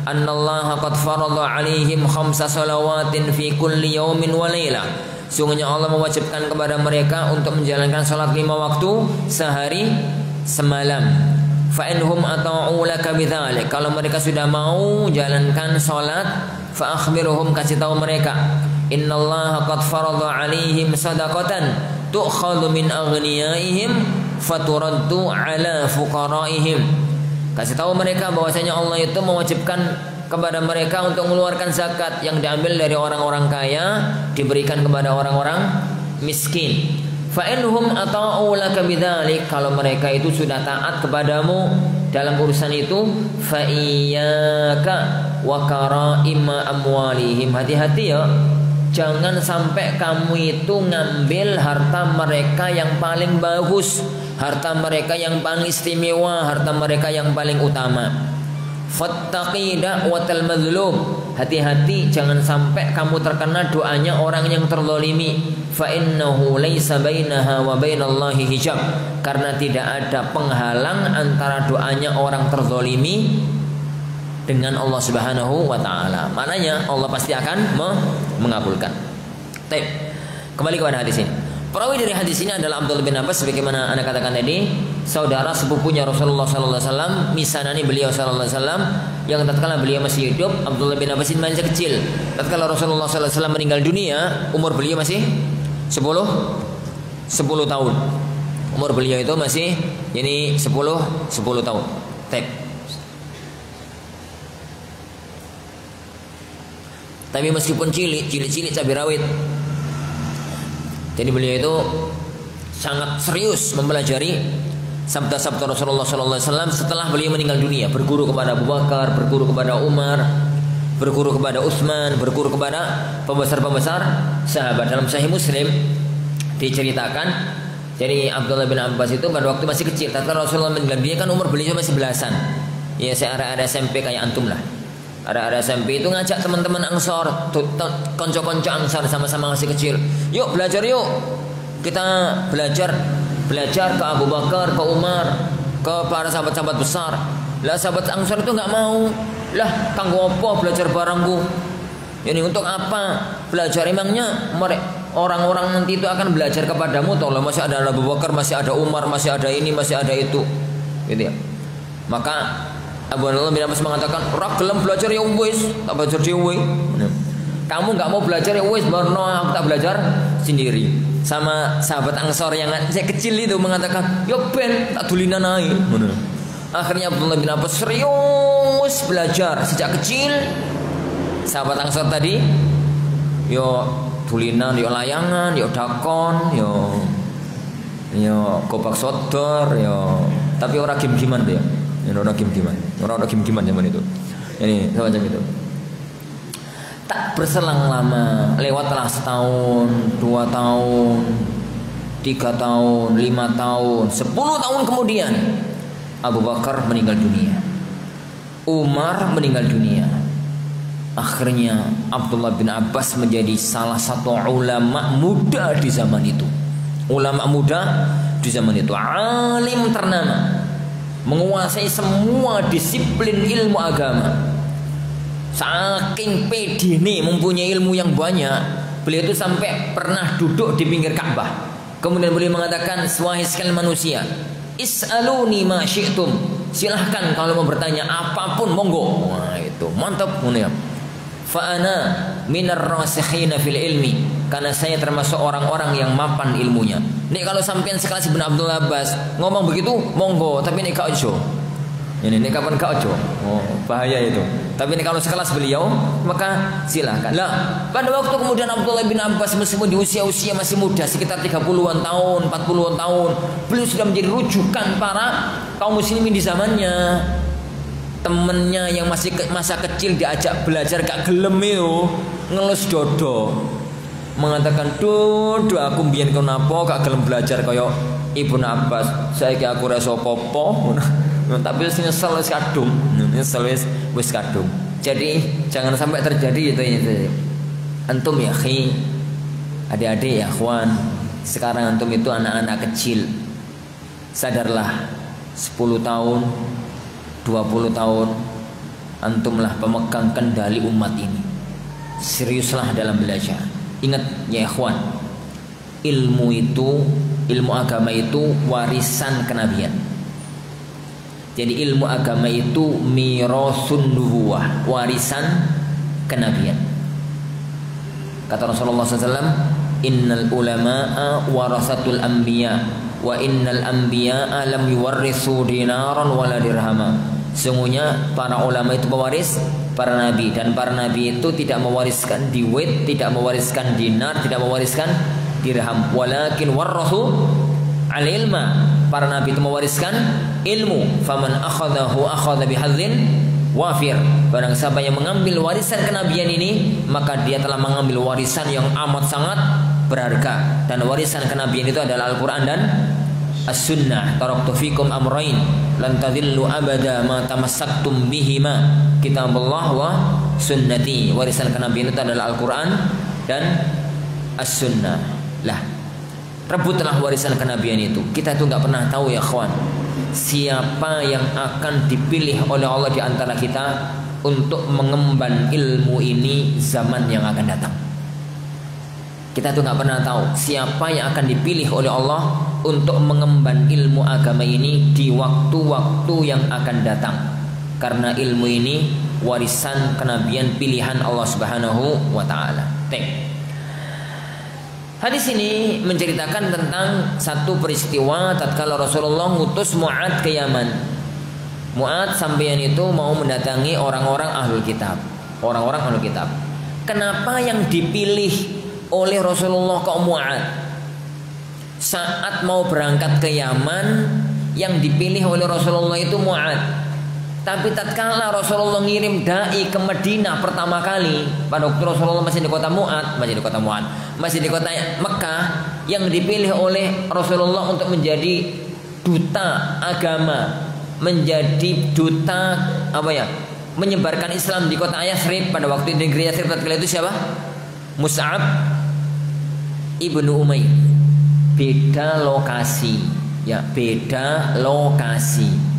annallaha qad farada 'alaihim khamsa salawatin fi kulli yaumin wa lailah, sungguhnya Allah mewajibkan kepada mereka untuk menjalankan salat 5 waktu sehari semalam. Fa inhum ata'u laka bidzalik, kalau mereka sudah mau jalankan salat, fa akhbiruhum, kasih tahu mereka, innallaha qad farada 'alaihim sadaqatan tu'khadhu min aghniyaihim faturaddu 'ala fuqaraihim. Kasih tahu mereka bahwasanya Allah itu mewajibkan kepada mereka untuk mengeluarkan zakat yang diambil dari orang-orang kaya, diberikan kepada orang-orang miskin. Fa inhum ata'u laka bidzalik, kalau mereka itu sudah taat kepadamu dalam urusan itu, fa iyyaka wa karaima amwalihim, hati-hati ya, jangan sampai kamu itu ngambil harta mereka yang paling bagus, harta mereka yang paling istimewa, harta mereka yang paling utama. Fattaqi da'watal mazlum, hati-hati jangan sampai kamu terkena doanya orang yang terzalimi. Fa innahu laisa bainaha wa bainallahi hijab, karena tidak ada penghalang antara doanya orang terzalimi dengan Allah Subhanahu wa taala. Maknanya Allah pasti akan mengabulkan. Baik. Kembali kepada hadis ini. Perawi dari hadis ini adalah Abdullah bin Abbas, sebagaimana Anda katakan tadi, saudara sepupunya Rasulullah sallallahu alaihi wasallam, misanani beliau sallallahu alaihi wasallam, yang tatkala beliau masih hidup, Abdullah bin Abbas ini masih kecil. Tatkala Rasulullah sallallahu alaihi wasallam meninggal dunia, umur beliau masih 10 tahun. Umur beliau itu masih 10 tahun. Baik. Tapi meskipun cilik cabai rawit, jadi beliau itu sangat serius mempelajari sabda-sabda Rasulullah SAW setelah beliau meninggal dunia. Berguru kepada Abu Bakar, berguru kepada Umar, berguru kepada Utsman, berguru kepada pembesar-pembesar sahabat. Dalam Sahih Muslim diceritakan, jadi Abdullah bin Abbas itu pada waktu masih kecil, tatkala Rasulullah meninggal dunia kan umur beliau masih belasan. Ya, saya ada SMP kayak antum lah. Ada SMP itu ngajak teman-teman Ansor, konco-konco Ansor, sama-sama masih kecil. Yuk belajar yuk. Kita belajar ke Abu Bakar, ke Umar, ke para sahabat-sahabat besar. Lah sahabat Ansor itu nggak mau. Lah kanggo apa belajar barangku? Ini untuk apa belajar? Emangnya orang-orang nanti itu akan belajar kepadamu? Tolong, masih ada Abu Bakar, masih ada Umar, masih ada ini, masih ada itu, gitu ya. Maka Abu Abdullah bin Abbas mengatakan, "Ora gelem belajar ya wis, tak belajar dhewe." Kamu enggak mau belajar ya wis, barno aku tak belajar sendiri. Sama sahabat Ansor yang saya kecil itu mengatakan, "Yo ben tak dulinan ae." Akhirnya Abdullah bin Abbas serius belajar sejak kecil. Sahabat Ansor tadi yo dulinan, yo layangan, yo dakon, yo gobak sodor, yo tapi ora game-gamean dia. Orang game-gamean zaman itu. Ini semacam itu. Tak berselang lama, lewatlah setahun, 2 tahun, 3 tahun, 5 tahun, 10 tahun kemudian Abu Bakar meninggal dunia, Umar meninggal dunia. Akhirnya Abdullah bin Abbas menjadi salah satu ulama muda di zaman itu. Ulama muda di zaman itu, alim ternama, menguasai semua disiplin ilmu agama. Saking pede nih mempunyai ilmu yang banyak, beliau itu sampai pernah duduk di pinggir Ka'bah. Kemudian beliau mengatakan, wahai sekalian manusia, is'aluni ma syi'tum. Silahkan kalau mau bertanya apapun, monggo. Wah, itu mantap punya. Fa ana minar rasikhina fil ilmi, karena saya termasuk orang-orang yang mapan ilmunya. Nih kalau sampean sekelas Ibnu Abdul Abbas ngomong begitu, monggo, tapi nek gak ojo. Ini kapan gak ojo? Oh, bahaya itu. Tapi ini kalau sekelas beliau, maka silahkan. Lah, pada waktu kemudian Abdullah bin Abbas meskipun di usia-usia masih muda, sekitar 30-an tahun, 40-an tahun, beliau sudah menjadi rujukan para kaum muslimin di zamannya. Temennya yang masih masa kecil diajak belajar gak gelem itu, ngelus dodo. Mengatakan, "Dodo aku mbiyen kenapa gak gelem belajar kaya Ibnu Abbas. Saiki aku ora iso apa-apa." Tapi nyesel wis kadung. Nyesel wis kadung. Jadi jangan sampai terjadi itu. Antum ya khi, adik-adik ya ikhwan, sekarang antum itu anak-anak kecil. Sadarlah, 10 tahun, 20 tahun antumlah pemegang kendali umat ini. Seriuslah dalam belajar. Ingat ya ikhwan, ilmu agama itu warisan kenabian. Jadi ilmu agama itu mirasun nubuwah, warisan kenabian. Kata Rasulullah SAW, innal ulama'a warasatul anbiya wa innal anbiya'a lam yuwarrisu dinaran wala dirhama. Sungguhnya para ulama itu pewaris para nabi, dan para nabi itu tidak mewariskan duit, tidak mewariskan dinar, tidak mewariskan dirham, walakin warrasu al-ilma. Para nabi itu mewariskan ilmu. Faman akhadahu akhadha bihadzin wafir. Barang siapa yang mengambil warisan kenabian ini, maka dia telah mengambil warisan yang amat sangat berharga. Dan warisan kenabian itu adalah Al-Quran dan As-Sunnah. Taraktu fikum amrain lan tadhillu abada ma tamassaktum bihima, kitabullah wa sunnati. Warisan kenabian itu adalah Al-Quran dan As-Sunnah. Lah, rebutlah warisan kenabian itu. Kita tuh nggak pernah tahu ya kawan, siapa yang akan dipilih oleh Allah di antara kita untuk mengemban ilmu ini zaman yang akan datang. Kita tuh nggak pernah tahu siapa yang akan dipilih oleh Allah untuk mengemban ilmu agama ini di waktu-waktu yang akan datang. Karena ilmu ini warisan kenabian pilihan Allah Subhanahu wa taala. Hadis ini menceritakan tentang satu peristiwa tatkala Rasulullah ngutus Mu'ad ke Yaman. Mu'ad sampeyan itu mau mendatangi orang-orang ahlul kitab. Orang-orang ahlul kitab. Kenapa yang dipilih oleh Rasulullah kaum Mu'ad? Saat mau berangkat ke Yaman, yang dipilih oleh Rasulullah itu Mu'ad. Tapi tatkala Rasulullah ngirim dai ke Madinah pertama kali, pada waktu Rasulullah masih di kota Mu'ad, masih di kota Mekah, yang dipilih oleh Rasulullah untuk menjadi duta agama, menjadi duta menyebarkan Islam di kota Yathrib pada waktu di negeri Yathrib tatkala itu siapa? Mus'ab ibnu Umair. Beda lokasi, beda lokasi.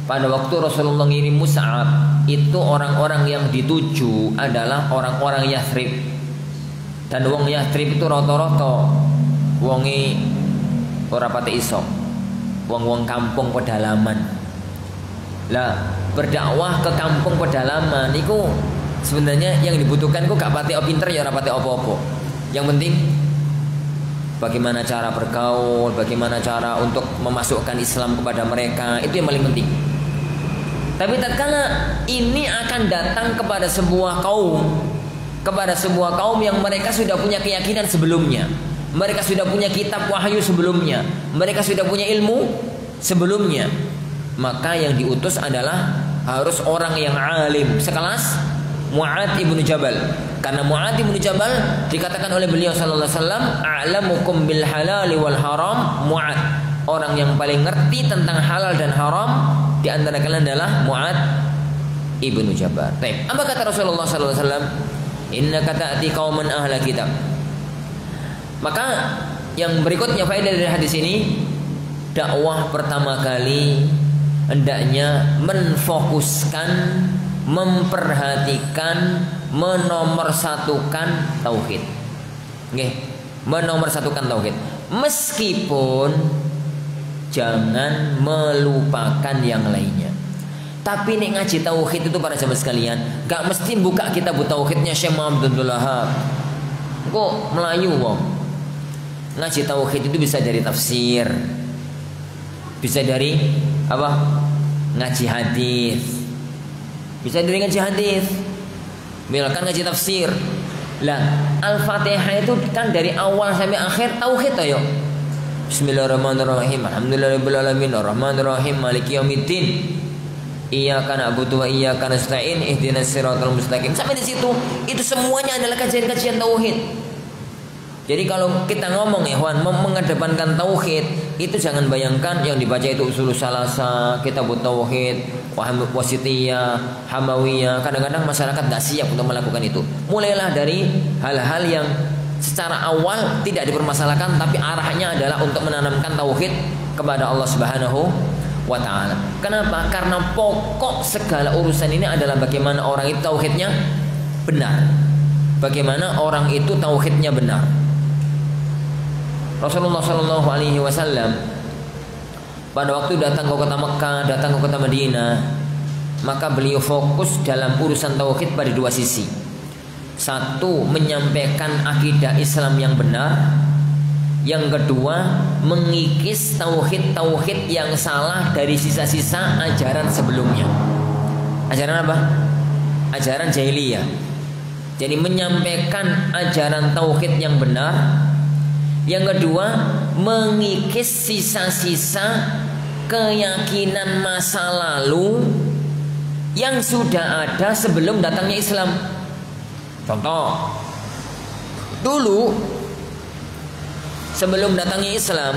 Pada waktu Rasulullah ngirim Mus'ab, itu orang-orang yang dituju adalah orang-orang Yathrib. Dan wong Yathrib itu rata-rata wonge ora pati iso. Wong-wong kampung pedalaman. Lah, berdakwah ke kampung pedalaman niku sebenarnya yang dibutuhkan kok gak pati pinter ya ora pati apa-apa. Yang penting bagaimana cara bergaul, bagaimana cara untuk memasukkan Islam kepada mereka, itu yang paling penting. Tapi tatkala ini akan datang kepada sebuah kaum yang mereka sudah punya keyakinan sebelumnya, mereka sudah punya kitab wahyu sebelumnya, mereka sudah punya ilmu sebelumnya, maka yang diutus adalah harus orang yang alim sekelas Mu'ad ibnu Jabal. Karena Mu'ad ibnu Jabal dikatakan oleh beliau sallallahu alaihi wasallam, a'lamukum bil halal wal haram Mu'ad. Orang yang paling ngerti tentang halal dan haram di antara kalian adalah Mu'ad ibnu Jabal. Baik, apa kata Rasulullah sallallahu alaihi wasallam? Innaka ta'ti qauman ahla kitab. Maka yang berikutnya faedah dari hadis ini, dakwah pertama kali hendaknya menfokuskan memperhatikan, menomorsatukan tauhid. Nggih, menomorsatukan tauhid. Meskipun jangan melupakan yang lainnya. Tapi nek ngaji tauhid itu para jamaah sekalian, gak mesti buka kitab tauhidnya Syekh Muhammad Abdul Wahab. Kok melayu wong. Ngaji tauhid itu bisa dari tafsir, bisa dari apa? Ngaji hadis. Bisa dari ngaji hadis. Misalkan ngaji tafsir. Lah, Al-Fatihah itu kan dari awal sampai akhir tauhid ayo. Bismillahirrahmanirrahim. Alhamdulillahirabbil alamin arrahmanirrahim maliki yaumiddin. Iyyaka na'budu wa iyyaka nasta'in ihdinas siratal mustaqim. Sampai di situ itu semuanya adalah kajian-kajian tauhid. Jadi kalau kita ngomong ikhwan mengedepankan tauhid, itu jangan bayangkan yang dibaca itu usul salasa, kitab tauhid, wasitiyah, hamawiyah. Kadang-kadang masyarakat gak siap untuk melakukan itu. Mulailah dari hal-hal yang secara awal tidak dipermasalahkan, tapi arahnya adalah untuk menanamkan tauhid kepada Allah Subhanahu wa ta'ala. Kenapa? Karena pokok segala urusan ini adalah bagaimana orang itu tauhidnya benar. Bagaimana orang itu tauhidnya benar. Rasulullah Shallallahu Alaihi Wasallam pada waktu datang ke kota Mekah, datang ke kota Madinah, maka beliau fokus dalam urusan tauhid pada dua sisi. Satu, menyampaikan akidah Islam yang benar. Yang kedua, mengikis tauhid-tauhid yang salah dari sisa-sisa ajaran sebelumnya. Ajaran apa? Ajaran jahiliyah. Jadi menyampaikan ajaran tauhid yang benar. Yang kedua, mengikis sisa-sisa keyakinan masa lalu yang sudah ada sebelum datangnya Islam. Contoh, dulu sebelum datangnya Islam,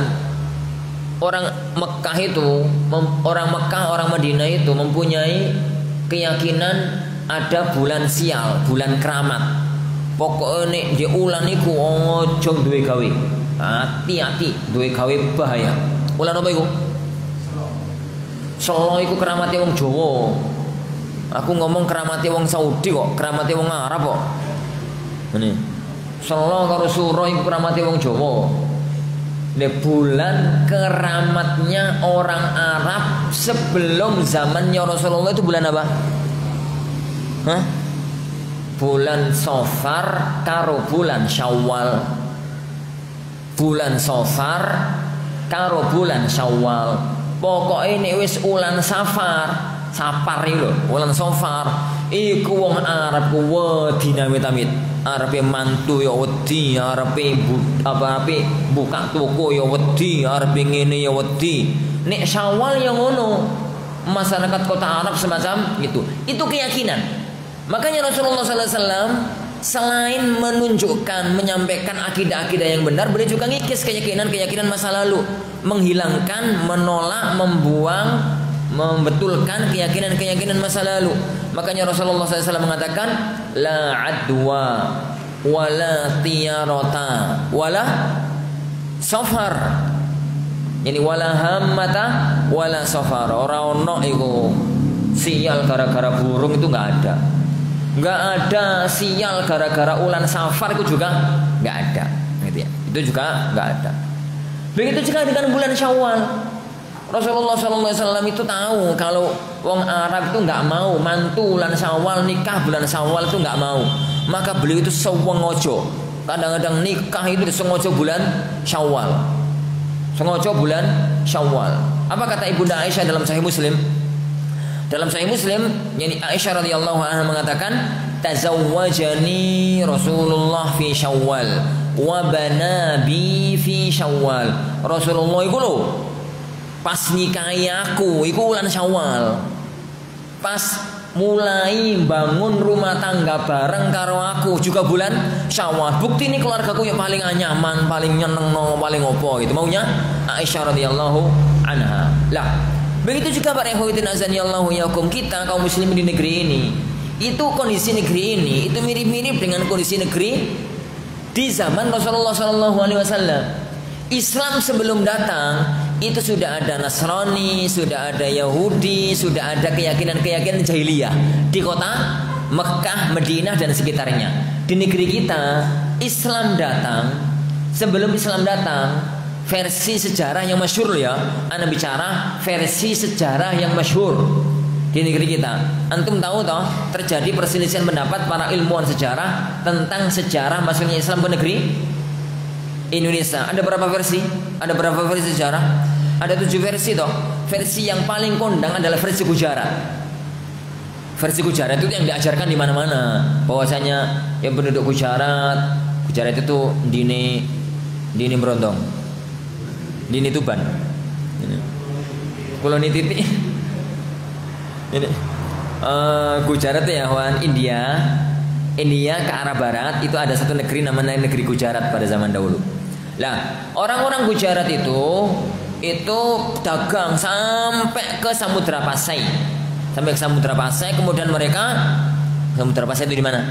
orang Mekah, orang Madinah itu mempunyai keyakinan ada bulan sial, bulan keramat. Pokoknya dia ulan iku ojo duwe gawe. Hati-hati duwe gawe bahaya. Ulan apa iku? Selo iku keramate wong Jawa. Aku ngomong keramate wong Saudi kok, keramate wong Arab kok. Ngene. Selo karo suro iku keramate wong Jawa. Nek bulan keramatnya orang Arab sebelum zamannya Rasulullah itu bulan apa? Hah? Bulan Safar karo bulan Syawal. Bulan Safar karo bulan Syawal. Pokoknya ini wis ulan Safar. Safar iki lho, ulan Safar. Iku wong Arab ku wedi amit-amit. Arepe mantu ya wedi, arepe buka toko ya wedi, arepe ngene ya wedi. Nek Syawal ya ngono. Masyarakat kota Arab semacam gitu. Itu keyakinan. Makanya Rasulullah SAW selain menunjukkan, menyampaikan akidah-akidah yang benar, beliau juga ngikis keyakinan-keyakinan masa lalu, menghilangkan, menolak, membuang, membetulkan keyakinan-keyakinan masa lalu. Makanya Rasulullah SAW mengatakan, la adwa, wala tiyarata, wala safar. Jadi wala hammata, wala safar. Orang ono iku sial gara-gara burung itu nggak ada. Nggak ada sial gara-gara ulan Safar itu juga nggak ada, gitu ya. Itu juga nggak ada. Begitu juga dengan bulan Syawal. Rasulullah SAW itu tahu kalau wong Arab itu nggak mau mantu bulan Syawal, nikah bulan Syawal itu nggak mau. Maka beliau itu sengojo. Kadang-kadang nikah itu sengojo bulan Syawal. Sengojo bulan Syawal. Apa kata Ibunda Aisyah dalam Sahih Muslim? Dalam Sahih Muslim, yani Aisyah radhiyallahu anha mengatakan, tazawwajani Rasulullah fi Syawal wa bana bi fi Syawal. Rasulullah iku lho pas nikahi aku iku bulan Syawal. Pas mulai bangun rumah tangga bareng karo aku juga bulan Syawal. Bukti ini keluargaku yang paling nyaman, paling nyeneng, paling opo itu maunya Aisyah radhiyallahu anha. Lah, begitu juga para ikhwatin azanillahu yakum, kita kaum muslimin di negeri ini. Itu kondisi negeri ini itu mirip-mirip dengan kondisi negeri di zaman Rasulullah SAW. Islam sebelum datang itu sudah ada Nasrani, sudah ada Yahudi, sudah ada keyakinan-keyakinan jahiliyah di kota Mekah, Madinah dan sekitarnya. Di negeri kita Islam datang. Sebelum Islam datang, versi sejarah yang masyhur ya, ana bicara versi sejarah yang masyhur di negeri kita. Antum tahu toh terjadi perselisihan pendapat para ilmuwan sejarah tentang sejarah masuknya Islam ke negeri Indonesia. Ada berapa versi? Ada berapa versi sejarah? Ada 7 versi toh. Versi yang paling kondang adalah versi Gujarat. Versi Gujarat itu yang diajarkan di mana-mana. Bahwasanya yang penduduk Gujarat itu dini Brondong, dini Tuban. Kulo nititi ini Gujarat ya, Wan. India ke arah barat itu ada satu negeri namanya negeri Gujarat pada zaman dahulu. Lah, orang-orang Gujarat itu dagang sampai ke Samudra Pasai. Sampai ke Samudra Pasai, kemudian mereka Samudra Pasai itu di mana?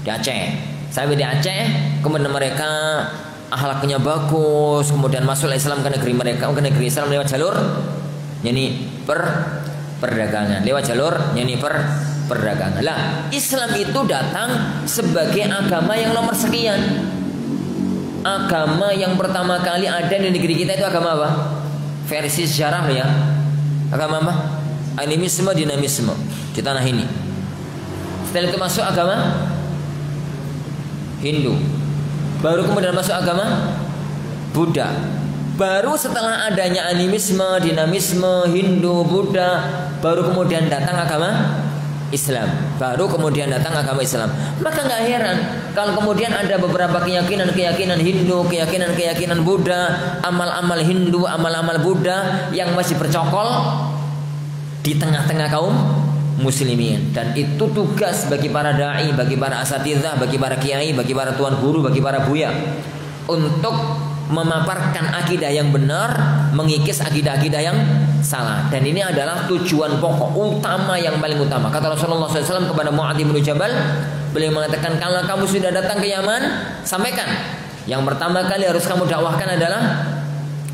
Di Aceh. Sampai di Aceh, kemudian mereka akhlaknya bagus, kemudian masuk Islam ke negeri mereka, ke negeri Islam lewat jalur perdagangan, lewat jalur perdagangan. Lah, Islam itu datang sebagai agama yang nomor sekian. Agama yang pertama kali ada di negeri kita itu agama apa? Versi sejarah ya. Agama apa? Animisme, dinamisme di tanah ini. Setelah itu masuk agama Hindu. Baru kemudian masuk agama Buddha. Baru setelah adanya animisme, dinamisme, Hindu, Buddha, baru kemudian datang agama Islam. Baru kemudian datang agama Islam. Maka nggak heran kalau kemudian ada beberapa keyakinan Hindu, keyakinan Buddha, amal-amal Hindu, amal-amal Buddha yang masih bercokol di tengah-tengah kaum muslimin. Dan itu tugas bagi para dai, bagi para asatidzah, bagi para kiai, bagi para tuan guru, bagi para buya untuk memaparkan akidah yang benar, mengikis akidah-akidah yang salah. Dan ini adalah tujuan pokok utama yang paling utama. Kata Rasulullah SAW kepada Mu'adz bin Jabal, beliau mengatakan, kalau kamu sudah datang ke Yaman, sampaikan. Yang pertama kali harus kamu dakwahkan adalah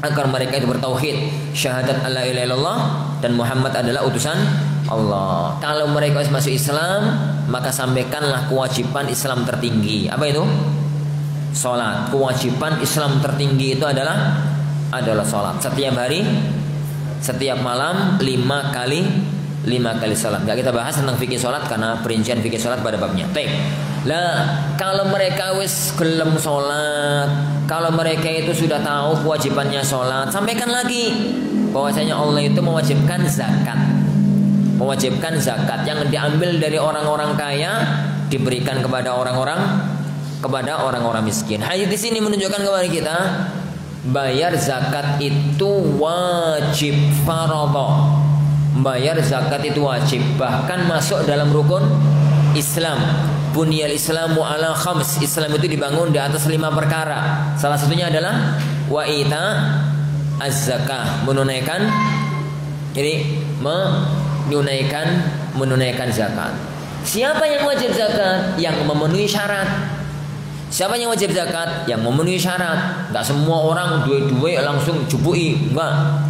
agar mereka itu bertauhid, syahadat alla ilaha illallah dan Muhammad adalah utusan Allah. Kalau mereka masuk Islam, maka sampaikanlah kewajiban Islam tertinggi. Apa itu? Salat. Kewajiban Islam tertinggi itu adalah salat. Setiap hari, setiap malam 5 kali salat. Enggak kita bahas tentang fikih salat karena perincian fikih salat pada babnya. Baik. Lah, kalau mereka wis gelem salat, kalau mereka itu sudah tahu kewajibannya salat, sampaikan lagi bahwasanya Allah itu mewajibkan zakat. Mewajibkan zakat yang diambil dari orang-orang kaya diberikan kepada orang-orang miskin. Hadis di sini menunjukkan kepada kita bayar zakat itu wajib, fardhu. Bayar zakat itu wajib, bahkan masuk dalam rukun Islam. Bunyal Islamu ala khams. Islam itu dibangun di atas 5 perkara. Salah satunya adalah wa ita az-zakah, menunaikan zakat. Siapa yang wajib zakat? Yang memenuhi syarat. Siapa yang wajib zakat? Yang memenuhi syarat. Enggak semua orang duit langsung jubui, enggak.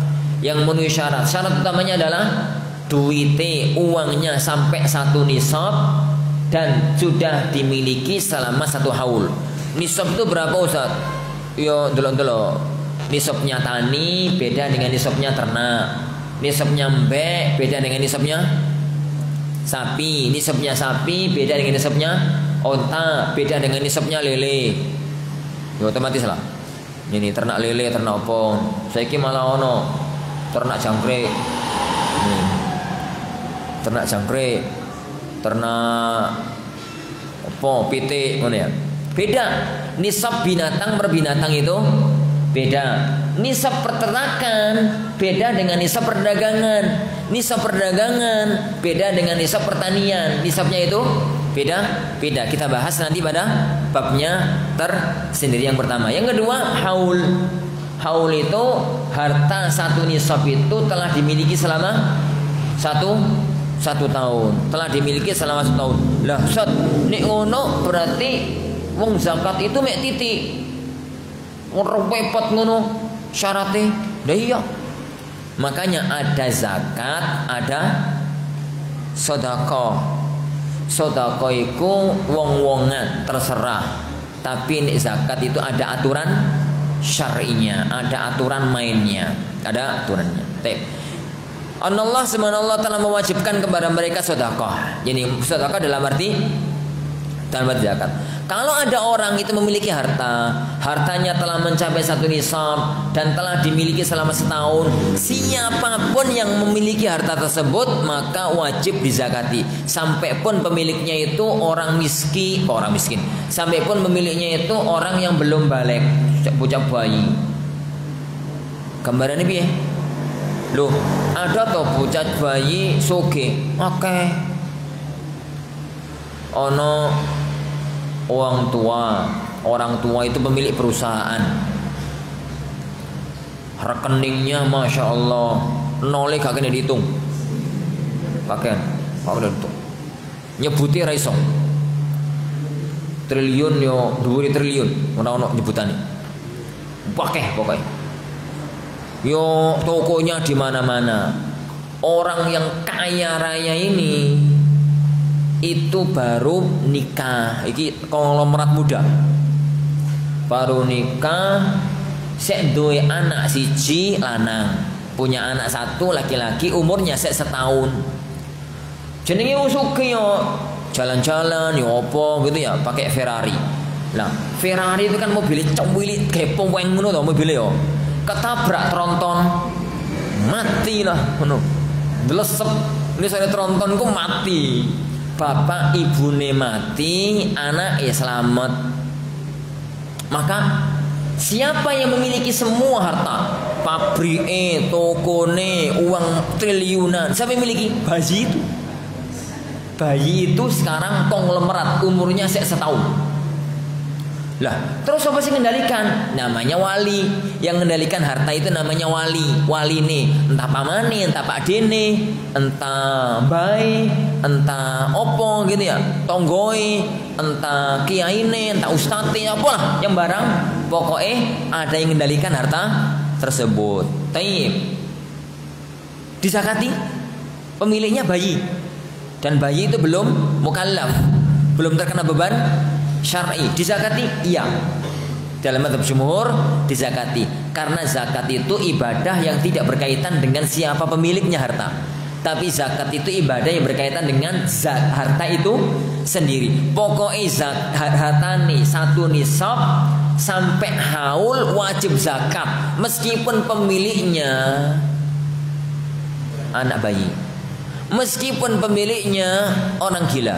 Yang memenuhi syarat. Syarat utamanya adalah duite, uangnya sampai 1 nisab dan sudah dimiliki selama 1 haul. Nisab itu berapa, Ustaz? Yo, delok-delok. Nisabnya tani beda dengan nisabnya ternak. Nisabnya mbek beda dengan nisabnya sapi. Nisabnya sapi beda dengan nisabnya onta, beda dengan nisabnya lele. Ya otomatis lah. Ini ternak lele, ternak opong. Saiki malah ono ternak jangkrik. Ternak jangkrik, ternak opo, pitik, ngono ya. Beda. Nisab binatang per binatang itu beda. Nisab peternakan beda dengan nisab perdagangan. Nisab perdagangan beda dengan nisab pertanian. Nisabnya itu beda. Kita bahas nanti pada babnya tersendiri yang pertama. Yang kedua, haul. Haul itu harta 1 nisab itu telah dimiliki selama satu tahun. Telah dimiliki selama 1 tahun. Lah, Ustaz, nek ngono berarti wong zakat itu mek titik. Ora repot ngono syaratnya. Iya. Makanya ada zakat, ada sedekah. Sedekah iku wong-wongan terserah. Tapi zakat itu ada aturan syar'inya, ada aturan mainnya, ada aturannya. Allah subhanahu telah mewajibkan kepada mereka sedekah. Jadi sedekah dalam arti zakat. Kalau ada orang itu memiliki harta, hartanya telah mencapai 1 nisab dan telah dimiliki selama setahun, siapapun yang memiliki harta tersebut maka wajib dizakati. Sampai pun pemiliknya itu orang miskin, sampai pun pemiliknya itu orang yang belum balik, bocah bayi. Gambarannya piye? Loh, ada toh bocah bayi soge, oke. Ono orang tua itu pemilik perusahaan, rekeningnya masya Allah nolnya gak kena dihitung, pakaian nyebuti raiso triliun yo 2 triliun ono nyebutannya pakai pokoknya yo tokonya di mana-mana. Orang yang kaya raya ini itu baru nikah, iki konglomerat muda, baru nikah, sek duwe anak siji lanang, punya anak 1 laki-laki, umurnya sek setahun. Jenenge usuke yo jalan-jalan yo opo gitu ya, pakai Ferrari. Nah, Ferrari itu kan mobil cowili kepo weng ngono to mobilnya yo. Ketabrak tronton, mati lah ngono. Delesep, ini saya tronton ku mati. Bapak ibune mati, anak selamat. Maka siapa yang memiliki semua harta, pabrik, tokone, uang triliunan, siapa yang memiliki? Bayi itu. Bayi itu sekarang konglomerat, umurnya setahun. Lah, terus apa sih mengendalikan? Namanya wali. Yang mengendalikan harta itu namanya wali. Wali nih, entah pamane, entah pakdene, entah bayi, entah opo gitu ya, tonggoi, entah kiaine, entah ustadz, apalah yang barang. Pokoknya ada yang mengendalikan harta tersebut. Taib. Disakati pemiliknya bayi. Dan bayi itu belum mukallaf, belum terkena beban syar'i. Dizakati? Iya. Dalam mazhab jumhur dizakati. Karena zakat itu ibadah yang tidak berkaitan dengan siapa pemiliknya harta. Tapi zakat itu ibadah yang berkaitan dengan harta itu sendiri. Pokoknya harta nih 1 nisab sampai haul wajib zakat. Meskipun pemiliknya anak bayi, meskipun pemiliknya orang gila.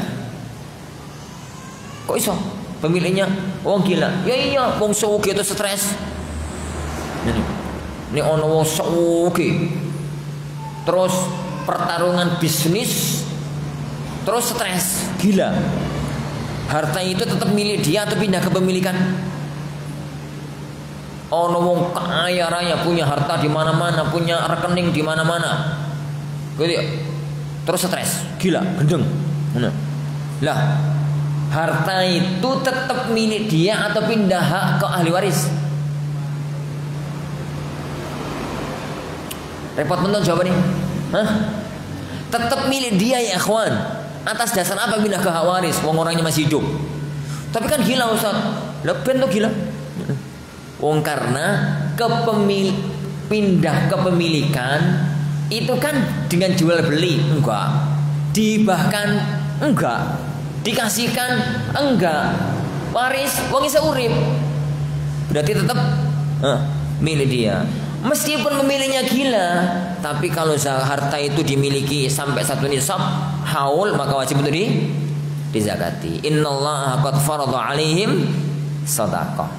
Kok iso? Pemiliknya wong gila. Ya iya, wong sugih itu stres. Ini ono wong sugih. Terus pertarungan bisnis, terus stres, gila. Harta itu tetap milik dia atau pindah kepemilikan? Ono wong kaya raya punya harta di mana-mana, punya rekening di mana-mana. Gitu ya. Terus stres, gila, gendeng. Lah, harta itu tetap milik dia atau pindah hak ke ahli waris? Repot betul jawabannya. Hah? Tetap milik dia ya ikhwan. Atas dasar apa pindah ke hak waris? Wong orangnya masih hidup. Tapi kan gila Ustaz. Lah ben tuh gila. Wong karena pindah kepemilikan itu kan dengan jual beli enggak. Dihibahkan enggak. Dikasihkan enggak. Waris wong isa urip. Berarti tetap milik dia. Meskipun pemiliknya gila, tapi kalau harta itu dimiliki sampai 1 nisab haul, maka wajib untuk dizakati. Innallaha qad farada 'alaihim shadaqah.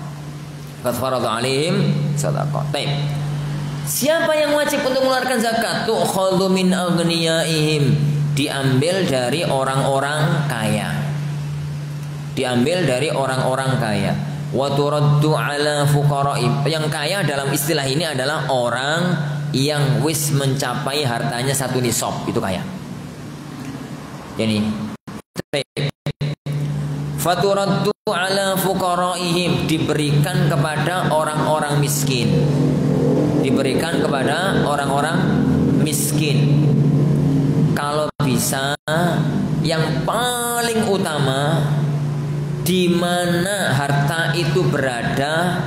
Qad farada 'alaihim shadaqah. Baik. Siapa yang wajib untuk mengeluarkan zakat? Tu'khadhu min aghniyaihim. Diambil dari orang-orang kaya. Diambil dari orang-orang kaya. Wa turaddu ala fuqara'i. Yang kaya dalam istilah ini adalah orang yang wis mencapai hartanya 1 nisab, itu kaya. Jadi faturaddu ala fuqara'ihim, diberikan kepada orang-orang miskin. diberikan kepada orang-orang miskin. Kalau bisa yang paling utama, di mana harta itu berada,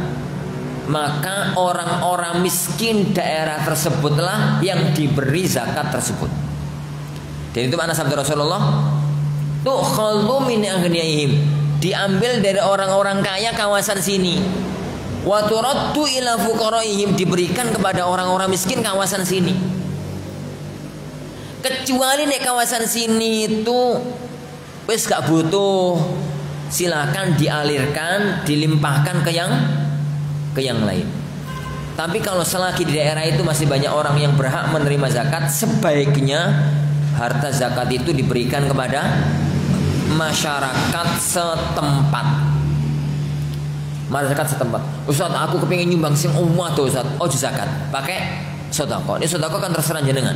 maka orang-orang miskin daerah tersebutlah yang diberi zakat tersebut. Dan itu mana sabda Rasulullah, tukhadhu min aghniyaihim, diambil dari orang-orang kaya kawasan sini, wa turaddu ila fuqaraihim, diberikan kepada orang-orang miskin kawasan sini. Kecuali di kawasan sini itu wis gak butuh, silakan dialirkan, dilimpahkan ke yang lain. Tapi kalau selagi di daerah itu masih banyak orang yang berhak menerima zakat, sebaiknya harta zakat itu diberikan kepada masyarakat setempat. Masyarakat setempat. Ustaz, aku kepingin nyumbang sing umah tuh Ustaz. Oh zakat, pakai sedekah. Ini sedekah kan terserah jenengan.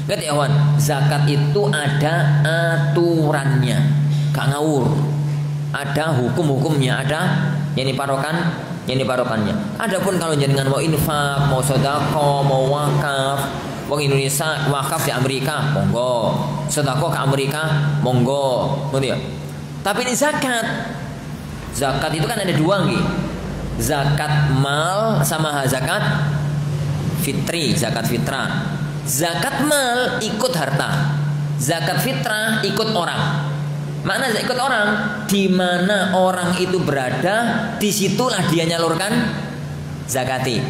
Ngerti ya kawan? Zakat itu ada aturannya, gak ngawur. Ada hukum-hukumnya, ada yang diparokannya. Adapun kalau jenengan mau infak, mau sedekah, mau wakaf, wong Indonesia wakaf di Amerika, monggo. Sedekah ke Amerika, monggo. Ngerti ya? Tapi ini zakat. Zakat itu kan ada dua nih. Zakat mal sama zakat fitri, zakat fitrah. Zakat mal ikut harta, zakat fitrah ikut orang. Mana ikut orang? Di mana orang itu berada, disitulah dia nyalurkan zakati.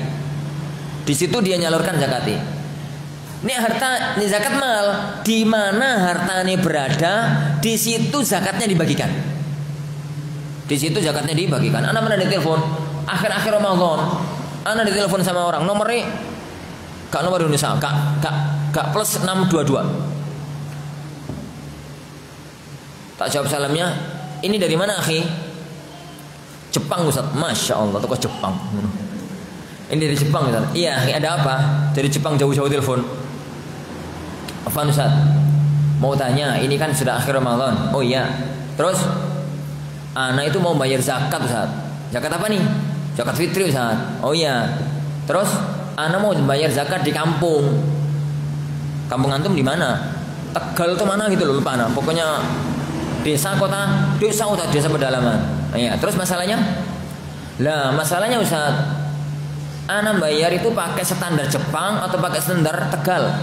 Di situ dia nyalurkan zakati. Ini harta, ini zakat mal. Di mana harta ini berada, di situ zakatnya dibagikan. Di situ zakatnya dibagikan. Anak pernah ditelepon akhir-akhir Ramadan. Anak ditelepon sama orang, nomornya Kak nomor Indonesia, kak plus 622. Tak jawab salamnya, ini dari mana akhi? Jepang Ustaz. Masya Allah, toko Jepang. Ini dari Jepang Ustaz. Iya akhi, ada apa? Dari Jepang jauh-jauh telepon. Afan Ustaz, mau tanya, ini kan sudah akhir Ramadan. Oh iya. Terus anak itu mau bayar zakat Ustaz. Zakat apa nih? Zakat fitri Ustaz. Oh iya. Terus anak mau bayar zakat di kampung. Kampung antum di mana? Tegal tuh mana gitu loh, lupa anak. Pokoknya desa pedalaman. Iya, terus masalahnya? Lah, masalahnya Ustaz, anak bayar itu pakai standar Jepang atau pakai standar Tegal?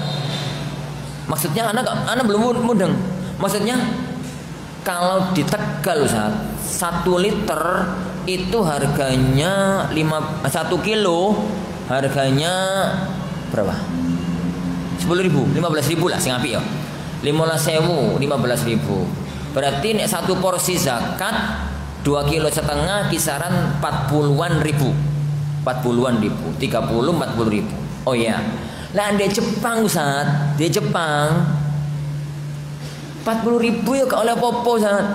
Maksudnya anak belum mudeng. Maksudnya kalau di Tegal Ustaz, 1 liter itu harganya 1 kilo harganya berapa? 10.000, 15.000 lah sing apik ya. 15.000, 15.000. Berarti nek 1 porsi zakat 2,5 kilo kisaran 40-an ribu. 40-an ribu, 30, 40 ribu. Oh iya. Lah di Jepang Ustaz, di Jepang 40 ribu ya gak oleh apa-apa Ustaz.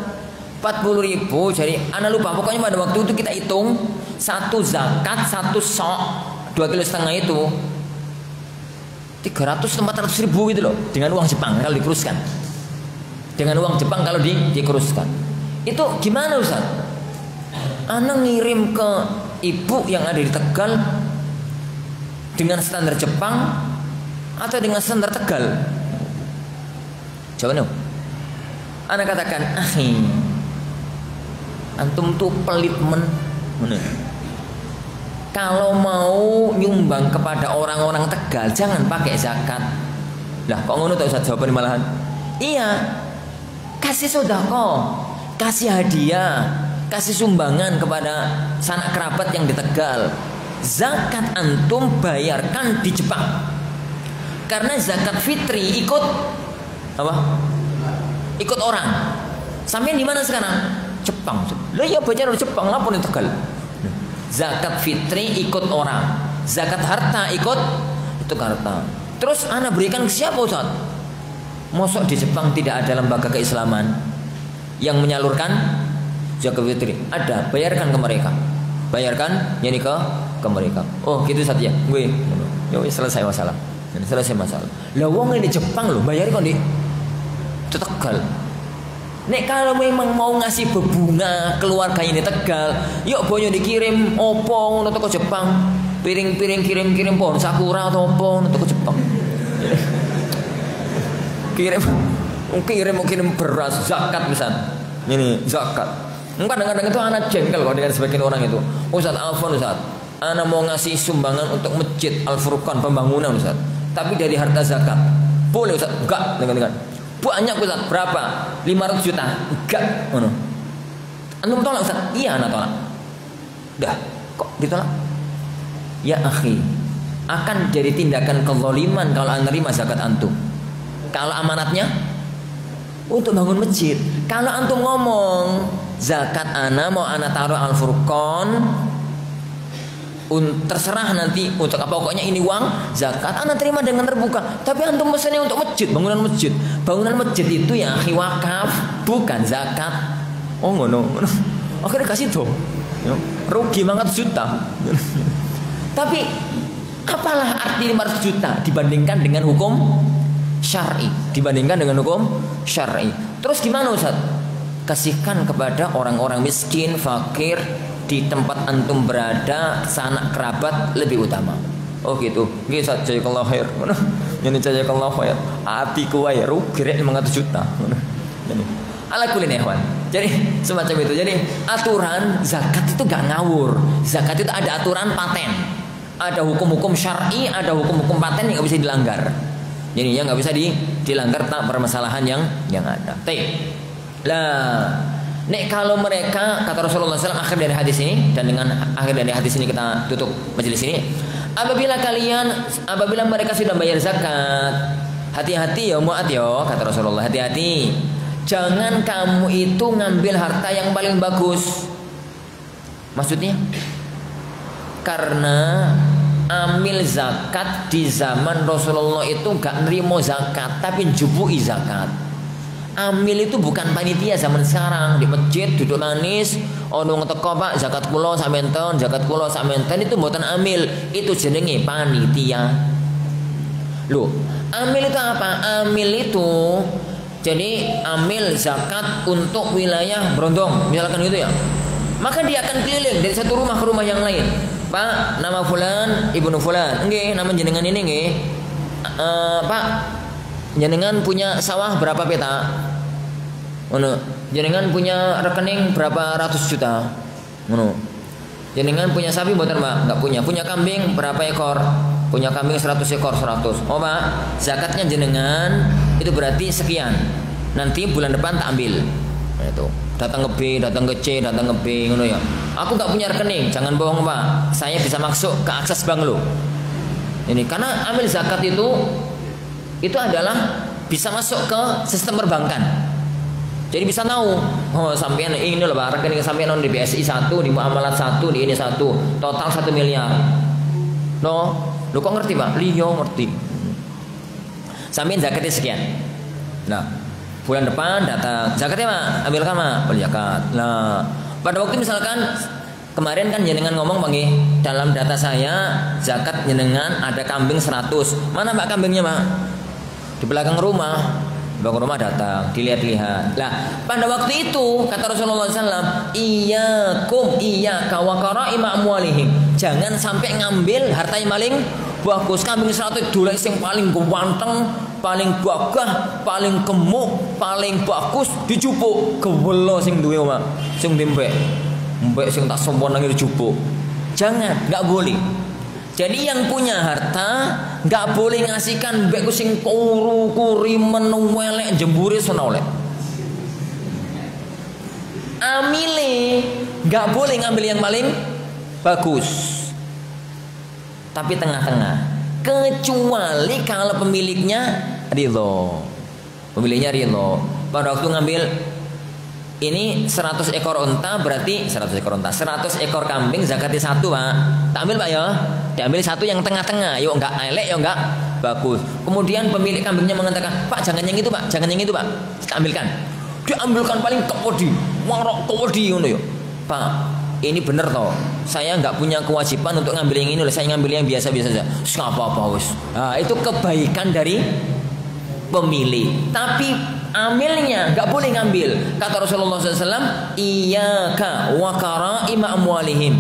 40 ribu, jadi anak lupa. Pokoknya pada waktu itu kita hitung 1 zakat, 1 sok 2,5 kilo itu 300-400 ribu gitu loh, dengan uang Jepang kalau dikuruskan. Dengan uang Jepang kalau dikuruskan. Itu gimana Ustaz? Anak ngirim ke ibu yang ada di Tegal dengan standar Jepang atau dengan standar Tegal? Jawabnya. Anak katakan, antum tuh pelit men. Kalau mau nyumbang kepada orang-orang Tegal, jangan pakai zakat. Lah kok ngono tak usah jawaban malahan? Iya, kasih sedekah, kasih hadiah, kasih sumbangan kepada sanak kerabat yang di Tegal. Zakat antum bayarkan di Jepang. Karena zakat fitri ikut apa? Ikut orang. Sampai di mana sekarang? Jepang. Lah ya bayar di Jepang, lapor di Tegal. Zakat fitri ikut orang, zakat harta ikut itu harta. Terus anak berikan ke siapa Ustaz? Mosok di Jepang tidak ada lembaga keislaman yang menyalurkan zakat fitri? Ada, bayarkan ke mereka. Bayarkan yani ke mereka. Oh, gitu Ustaz ya. Gue. Ya selesai masalah. Selesai masalah. Lah wong ini Jepang loh, bayar kok di Tegal. Nek kalau memang mau ngasih bebunga keluarga ini Tegal, yuk bonyo dikirim opo ngono toko Jepang. piring-piring kirim-kirim pohon sakura atau pohon untuk ke Jepang. kirim beras zakat misalnya. Ini zakat. Kadang-kadang itu anak jengkel kalau dengan sebagian orang itu. Ustaz Alfon Ustaz, anak mau ngasih sumbangan untuk masjid Al Furqan pembangunan Ustaz, tapi dari harta zakat. Boleh Ustaz? Enggak, dengan. Banyak Ustaz, berapa? 500 juta. Enggak. Antum tolak Ustaz? Iya anak tolak. Dah, kok ditolak? Ya akhi, akan jadi tindakan kezaliman kalau anda terima zakat antum. Kalau amanatnya untuk bangun masjid. Kalau antum ngomong zakat ana mau ana taruh Al Furqan, terserah nanti untuk apa, pokoknya ini uang zakat ana terima dengan terbuka. Tapi antum pesannya untuk masjid, bangunan masjid. Bangunan masjid itu ya akhi wakaf, bukan zakat. Oh ngono. Akhirnya kasih dong. Rugi 500 juta. Tapi apalah arti 500 juta dibandingkan dengan hukum syar'i? Dibandingkan dengan hukum syar'i. Terus gimana Ustaz? Kasihkan kepada orang-orang miskin, fakir di tempat antum berada, sanak kerabat lebih utama. Oh gitu. Nggih Ustaz, jazakallahu khair. Yen jazakallahu khair. Atiku wae rugi 500 juta. Ala kulli ikhwan. Jadi semacam itu. Jadi aturan zakat itu gak ngawur. Zakat itu ada aturan paten. Ada hukum-hukum syar'i, ada hukum-hukum paten yang nggak bisa dilanggar. Jadi yang nggak bisa dilanggar tak permasalahan yang ada. Lah, nek kalau mereka kata Rasulullah SAW akhir dari hadis ini, dan dengan akhir dari hadis ini kita tutup majelis ini. Apabila mereka sudah bayar zakat, hati-hati ya Mu'ad ya, kata Rasulullah, hati-hati. Jangan kamu itu ngambil harta yang paling bagus. Maksudnya? Karena amil zakat di zaman Rasulullah itu gak nerimo zakat, tapi jubui zakat. Amil itu bukan panitia zaman sekarang di masjid duduk manis, ono ngeteko Pak zakat kula samenten, zakat kula samenten, itu mboten amil, itu jenenge panitia. Loh, amil itu apa? Amil itu jadi amil zakat untuk wilayah Brondong, misalkan gitu ya. Maka dia akan keliling dari satu rumah ke rumah yang lain. Pak, nama fulan, ibnu fulan. Nggih, nama jenengan ini nggih. Pak, jenengan punya sawah berapa peta? Ngono. Jenengan punya rekening berapa ratus juta? Ngono. Jenengan punya sapi mboten, Pak? Enggak punya. Punya kambing berapa ekor? Punya kambing 100 ekor, 100. Oh, Pak, zakatnya jenengan itu berarti sekian. Nanti bulan depan tak ambil. Nah, itu. Datang ke B, datang ke C, datang ke B, ngono ya. Aku nggak punya rekening, jangan bohong Pak. Saya bisa masuk ke akses bank lo. Ini karena ambil zakat itu adalah bisa masuk ke sistem perbankan. Jadi bisa tahu, oh sampean ini loh Pak, rekening sampean di BSI 1, di Muamalat 1, di ini 1, total 1 miliar. No, lo kok ngerti Pak? Liyo ngerti. Sampean zakatnya sekian. Nah, bulan depan datang zakatnya Mak, ambilkan Mak, zakat. Nah, pada waktu misalkan kemarin kan jenengan ngomong Bang, dalam data saya zakat jenengan ada kambing 100. Mana Pak kambingnya Mak? Di belakang rumah. Di belakang rumah datang, dilihat-lihat. Lah, pada waktu itu kata Rasulullah SAW, iyyaka wa qara'ima amwalihim. Jangan sampai ngambil harta yang paling bagus. Kambing 100 dolek sing paling ganteng, paling gagah, paling gemuk, paling bagus dijupuk. Kewelo sing duwe Mak, sing dembek. Mbek sing tak sombong nang dijupuk. Jangan, enggak boleh. Jadi yang punya harta enggak boleh ngasihkan mbekku sing kuru-kuri menwelek jembure sono oleh. Amile enggak boleh ngambil yang paling bagus. Tapi tengah-tengah. Kecuali kalau pemiliknya ridho. Pemiliknya ridho. Pada waktu ngambil ini 100 ekor unta berarti 100 ekor unta, 100 ekor kambing zakatnya 1 Pak. Tak ambil Pak ya. Diambil 1 yang tengah-tengah. Yuk enggak elek, yuk enggak bagus. Kemudian pemilik kambingnya mengatakan, "Pak, jangan yang itu, Pak. Jangan yang itu, Pak." Kita ambilkan. Diambilkan paling kepodi. Warok kepodi ngono yuk. Pak, ini bener toh. Saya enggak punya kewajiban untuk ngambil yang ini, saya ngambil yang biasa-biasa saja. Enggak apa-apa wis. Nah, itu kebaikan dari pemilik. Tapi amilnya nggak boleh ngambil. Kata Rasulullah SAW, iyyaka wa qara'ima amwalihim.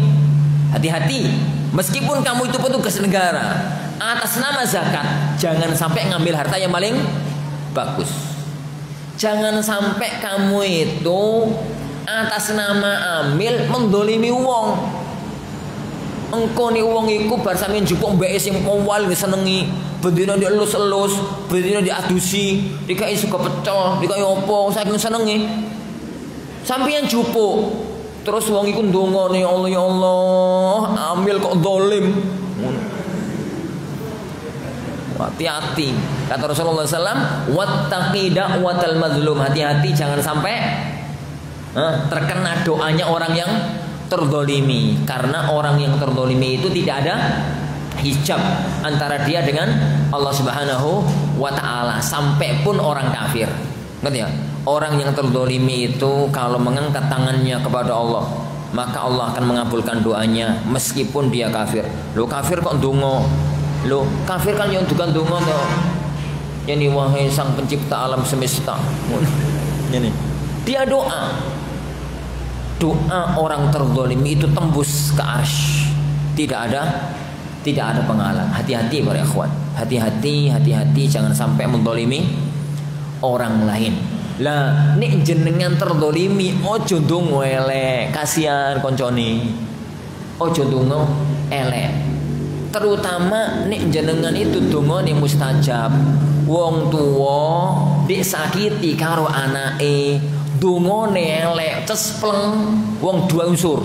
Hati-hati Meskipun kamu itu petugas negara, atas nama zakat, jangan sampai ngambil harta yang paling bagus. Jangan sampai kamu itu atas nama amil mendolimi wong. Engko ni wong iku bar sampeyan jupuk mbeke sing kowal senengi, bendina dielus-elus, bendina diadusi, dikai suka pecel, dikai opo saking senengi. Sampeyan jupuk, terus wong iku ndonga nih Allah ya Allah, amil kok zalim. Hati-hati, kata Rasulullah SAW, wattaqi da'watal mazlum, hati-hati jangan sampai terkena doanya orang yang terzalimi, karena orang yang terzalimi itu tidak ada hijab antara dia dengan Allah Subhanahu wa taala, sampai pun orang kafir. Ngerti ya? Orang yang terzalimi itu kalau mengangkat tangannya kepada Allah, maka Allah akan mengabulkan doanya meskipun dia kafir. Lo kafir kok ndonga? Lo kafir kan yang tukang ndonga to. Yani wahai sang pencipta alam semesta. Yani dia doa. Doa orang terzalimi itu tembus ke arsy. Tidak ada penghalang. Hati-hati para ikhwan. Hati-hati jangan sampai menzalimi orang lain. Lah nek jenengan terzalimi ojo ndonga elek, kasihan koncone. Ojo ndonga elek. Terutama nek jenengan itu dongane mustajab. Wong tuwa disakiti karo anake, dongane elek cespleng. Wong dua unsur.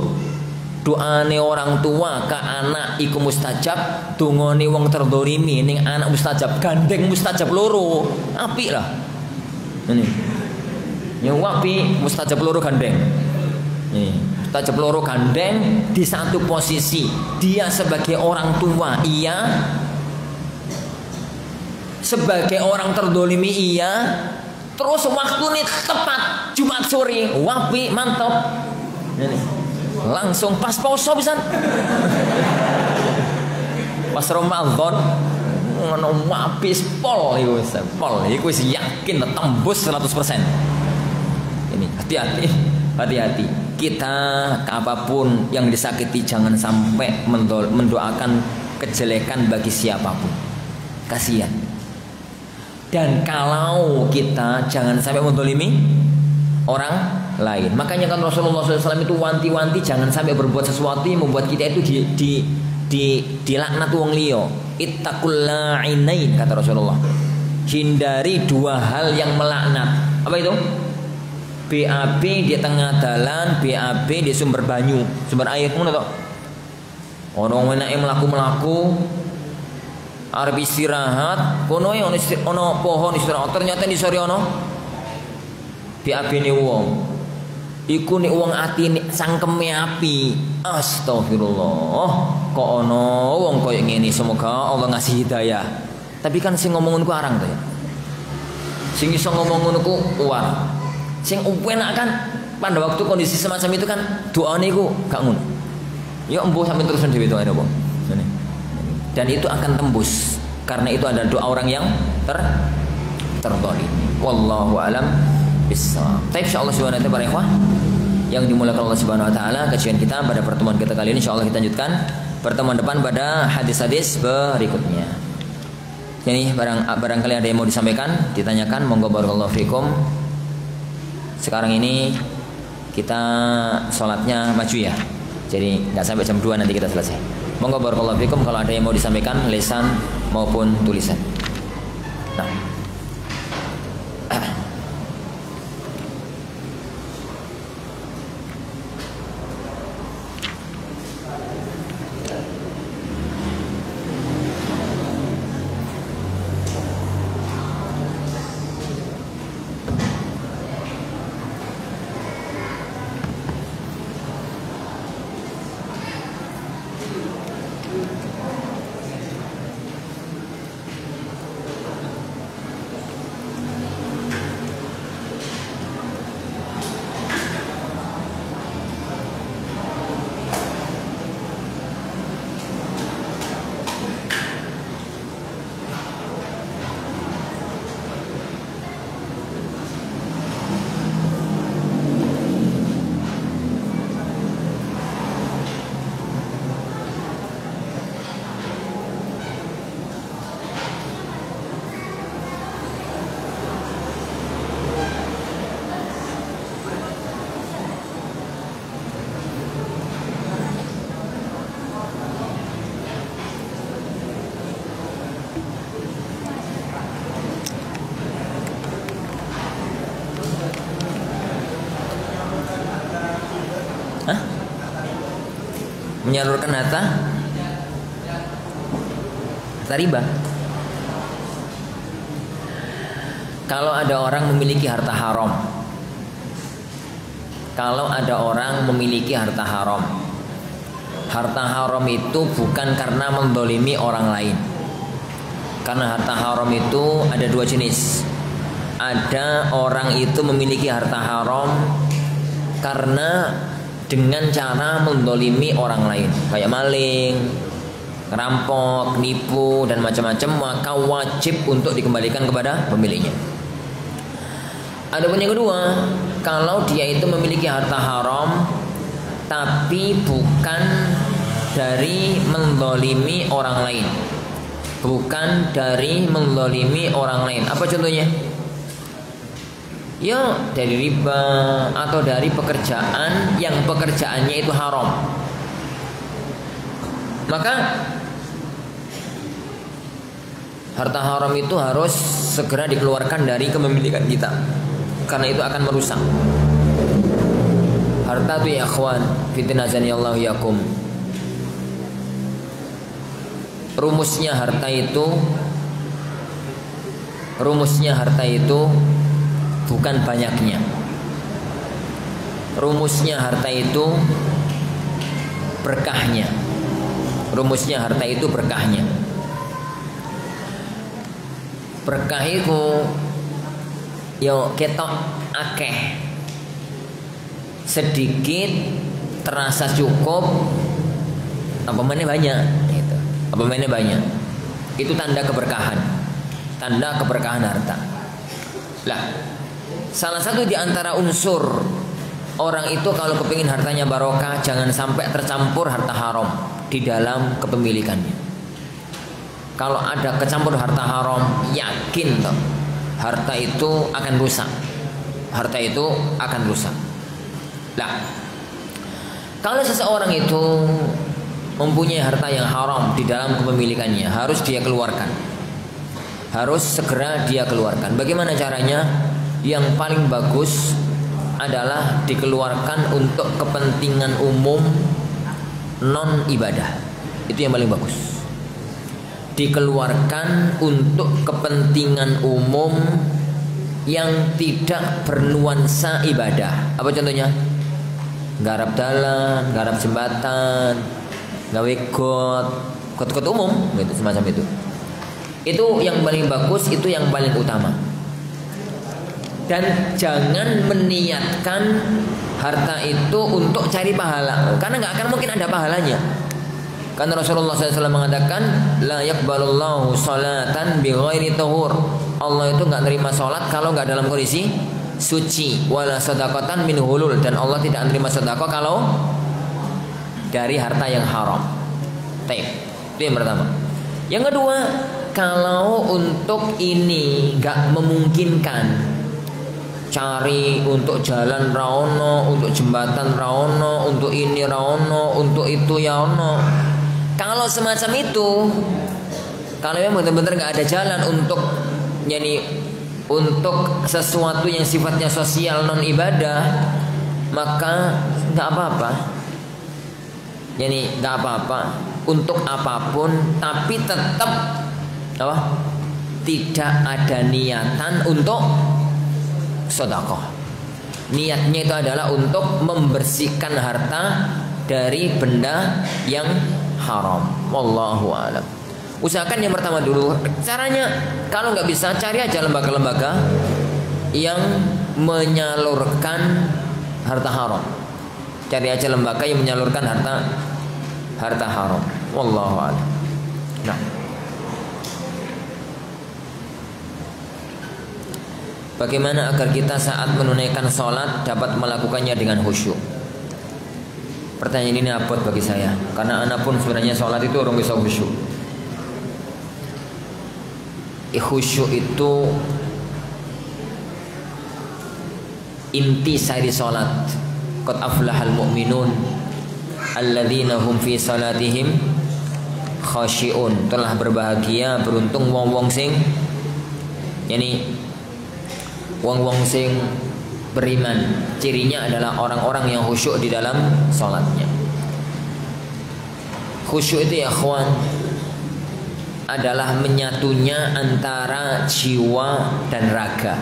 Doane orang tua ke anak iku mustajab, dongane wong terzalimi ning anak mustajab, gandeng mustajab loro. Apik lah. Ini. Yang wapi mustajab loro gandeng. Ini. Mustajab loro gandeng di satu posisi. Dia sebagai orang tua, iya. Sebagai orang terzalimi, iya. Terus waktu ini tepat Jumat sore, wapi mantap. Ini. Langsung pas poso pisan. Pas Ramadan ngono wapi pol iku wis pol. Iku wis yakin tembus 100%. Ini hati-hati. Kita apapun yang disakiti jangan sampai mendoakan kejelekan bagi siapapun. Kasihan. Dan kalau kita jangan sampai menzalimi orang lain. Makanya kan Rasulullah SAW itu wanti-wanti jangan sampai berbuat sesuatu yang membuat kita itu dilaknat wong liya. Ittaqul la'inain, kata Rasulullah. Hindari dua hal yang melaknat. Apa itu? BAB di tengah jalan, BAB di sumber banyu, sumber air, ngono to. Ono enake mlaku-mlaku arep istirahat, kono ono pohon istirahat, ternyata di sore ono BAB ne wong. Iku nek wong atine sangkeme api. Astagfirullah. Kok ono wong koyo ngene, semoga Allah ngasih hidayah. Tapi kan sing ngomong ngono ku arang to ya. Sing iso ngomong ngono ku uwar. Sing enak kan pada waktu kondisi semacam itu kan doane iku gak ngono. Ya embuh sampe terus dhewe doane apa. Dan itu akan tembus karena itu adalah doa orang yang terzalim. Wallahu alam bissawab. Baik, insyaallah subhanahu wa ta'ala yang dimulakan Allah Subhanahu wa taala, kajian kita pada pertemuan kita kali ini insyaallah kita lanjutkan pertemuan depan pada hadis-hadis berikutnya. Jadi barangkali ada yang mau disampaikan, ditanyakan, monggo barakallahu fikum. Sekarang ini kita sholatnya maju ya, jadi nggak sampai jam 2 nanti kita selesai. Monggo barakallahu fikum kalau ada yang mau disampaikan lisan maupun tulisan. Nah, menyalurkan harta riba. Kalau ada orang memiliki harta haram, kalau ada orang memiliki harta haram, harta haram itu bukan karena mendolimi orang lain. Karena harta haram itu ada dua jenis. Ada orang itu memiliki harta haram karena dengan cara mendolimi orang lain, kayak maling, ngerampok, nipu dan macam-macam, maka wajib untuk dikembalikan kepada pemiliknya. Adapun yang kedua, kalau dia itu memiliki harta haram tapi bukan dari mendolimi orang lain, bukan dari mendolimi orang lain. Apa contohnya? Ya dari riba atau dari pekerjaan yang pekerjaannya itu haram. Maka harta haram itu harus segera dikeluarkan dari kepemilikan kita, karena itu akan merusak. Harta itu ya ikhwan, fitinazani Allah yakum. Rumusnya harta itu bukan banyaknya. Rumusnya harta itu berkahnya. Rumusnya harta itu berkahnya. Berkah itu yo ketok akeh, sedikit terasa cukup, apa mana banyak gitu. Apa mana banyak. Itu tanda keberkahan. Tanda keberkahan harta. Lah, salah satu di antara unsur orang itu kalau kepingin hartanya barokah, jangan sampai tercampur harta haram di dalam kepemilikannya. Kalau ada kecampur harta haram, yakin toh, harta itu akan rusak. Harta itu akan rusak. Nah, kalau seseorang itu mempunyai harta yang haram di dalam kepemilikannya, harus dia keluarkan. Harus segera dia keluarkan. Bagaimana caranya? Yang paling bagus adalah dikeluarkan untuk kepentingan umum non ibadah. Itu yang paling bagus. Dikeluarkan untuk kepentingan umum yang tidak bernuansa ibadah. Apa contohnya? Garap dalan, garap jembatan, gawe got umum, gitu, semacam itu. Itu yang paling bagus, itu yang paling utama. Dan jangan meniatkan harta itu untuk cari pahala, karena nggak akan mungkin ada pahalanya. Karena Rasulullah SAW mengatakan, la yakbalullahu salatan bighairi tahur. Allah itu nggak nerima sholat kalau nggak dalam kondisi suci. Wala sadaqatan min hulul. Dan Allah tidak menerima sedekah kalau dari harta yang haram. Baik, itu yang pertama. Yang kedua, kalau untuk ini nggak memungkinkan, cari untuk jalan raono, untuk jembatan raono, untuk ini raono, untuk itu ya ono. Kalau semacam itu, kalau memang benar-benar nggak ada jalan untuk untuk sesuatu yang sifatnya sosial non ibadah, maka nggak apa-apa. Nggak apa-apa untuk apapun, tapi tetap tidak ada niatan untuk sedekah. Niatnya itu adalah untuk membersihkan harta dari benda yang haram. Wallahu a'lam. Usahakan yang pertama dulu. Caranya, kalau nggak bisa, cari aja lembaga-lembaga yang menyalurkan harta haram. Cari aja lembaga yang menyalurkan harta haram. Wallahu a'lam. Nah, bagaimana agar kita saat menunaikan sholat dapat melakukannya dengan khusyuk? Pertanyaan ini abot bagi saya, karena anak pun sebenarnya sholat itu orang bisa khusyuk. Khusyuk itu inti sari sholat. Qad aflahal mu'minun alladzina hum fi salatihim khashi'un. Telah berbahagia, beruntung wong-wong sing wong-wong sing beriman. Cirinya adalah orang-orang yang khusyuk di dalam sholatnya. Khusyuk itu ya ikhwan adalah menyatunya antara jiwa dan raga.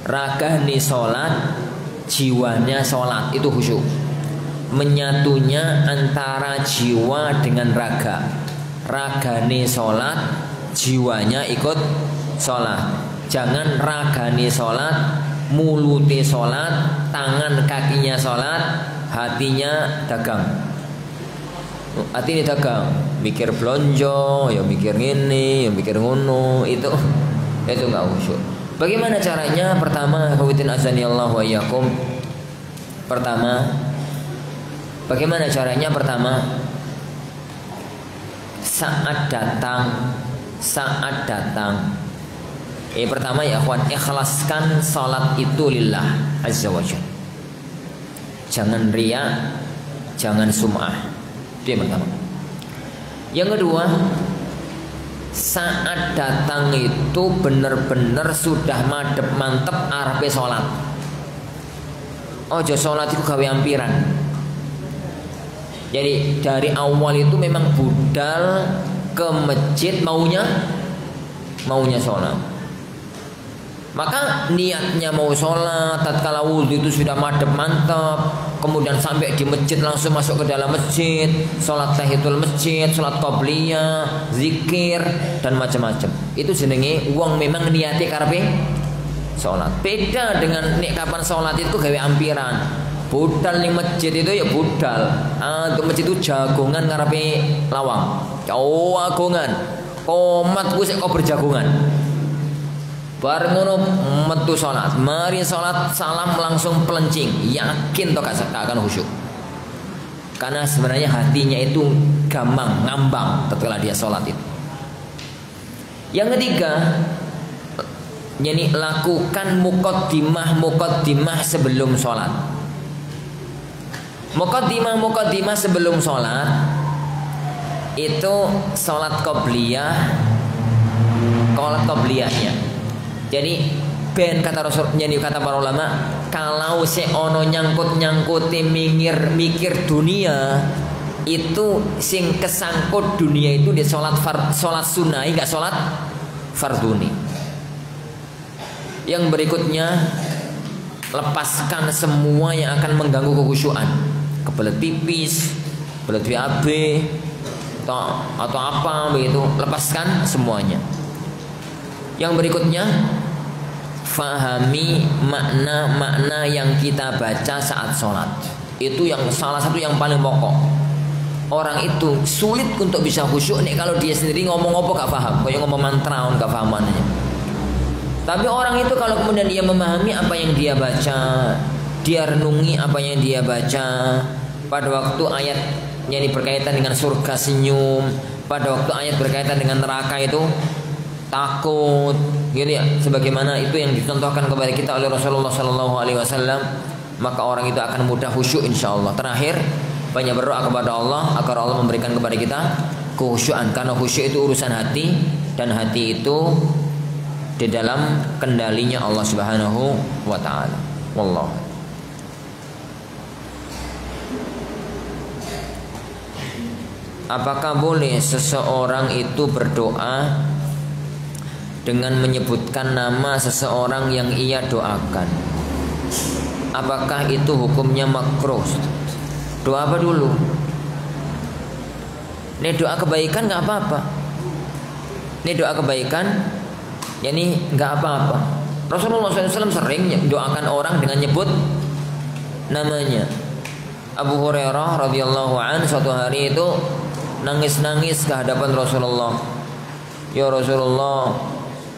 Raga ini sholat, jiwanya sholat, itu khusyuk. Menyatunya antara jiwa dengan raga. Raga ini sholat, jiwanya ikut sholat. Jangan raga ini sholat, mulutnya sholat, tangan kakinya sholat, hatinya dagang. Hati ini dagang, mikir blonjo, ya mikir ini, ya mikir ngono, itu nggak khusyuk. Bagaimana caranya? Pertama, hawitin azani Allah wa iyyakum. Pertama, bagaimana caranya? Pertama, saat datang. Pertama ya akhwan, ikhlaskan salat itu lillah azza wajalla. Jangan riya, jangan sum'ah. Itu yang pertama. Yang kedua, saat datang itu benar-benar sudah madep mantep arepe sholat. Ojo sholat itu gawe ampiran. Jadi dari awal itu memang budal ke masjid maunya sholat. Maka niatnya mau sholat, tatkala wudhu itu sudah madep mantap, kemudian sampai di masjid langsung masuk ke dalam masjid, sholat tahiyatul masjid, sholat qabliyah, zikir dan macam-macam. Itu jenenge wong memang niati karepe sholat. Beda dengan nek kapan sholat itu gawe ampiran. Budal ning masjid itu ya budal. Untuk masjid itu jagongan karepe lawang. Jagongan. Komat ku sik kok berjagongan. Bareng ngono metu salat, mari salat salam langsung pelencing, yakin toh gak akan khusyuk. Karena sebenarnya hatinya itu gampang, ngambang tatkala dia salat itu. Yang ketiga, yani lakukan muqaddimah sebelum salat. Muqaddimah sebelum salat itu salat qabliyahnya. Jadi ben kata Rasul, jadi kata para ulama, kalau ono nyangkut mikir dunia, itu sing kesangkut dunia itu di sholat sunnah, enggak sholat farduni. Yang berikutnya, lepaskan semua yang akan mengganggu kekhusyuan, kebelet pipis, kebelet BAB atau apa begitu, lepaskan semuanya. Yang berikutnya, fahami makna-makna yang kita baca saat sholat. Itu yang salah satu yang paling pokok. Orang itu sulit untuk bisa khusyuk nih kalau dia sendiri ngomong apa gak paham, kayak ngomong mantra gak paham maknanya. Tapi orang itu kalau kemudian dia memahami apa yang dia baca, dia renungi apa yang dia baca, pada waktu ayat yang berkaitan dengan surga senyum, pada waktu ayat berkaitan dengan neraka itu takut, gitu ya. Sebagaimana itu yang dicontohkan kepada kita oleh Rasulullah SAW, maka orang itu akan mudah khusyuk insyaallah. Terakhir, banyak berdoa kepada Allah agar Allah memberikan kepada kita kekhusyuan, karena khusyuk itu urusan hati, dan hati itu di dalam kendalinya Allah Subhanahu wa taala. Wallah. Apakah boleh seseorang itu berdoa dengan menyebutkan nama seseorang yang ia doakan? Apakah itu hukumnya makruh? Doa apa dulu? Ini doa kebaikan nggak apa-apa. Ini doa kebaikan, yani nggak apa-apa. Rasulullah SAW sering doakan orang dengan nyebut namanya. Abu Hurairah radhiyallahu an suatu hari itu nangis-nangis ke hadapan Rasulullah. Ya Rasulullah,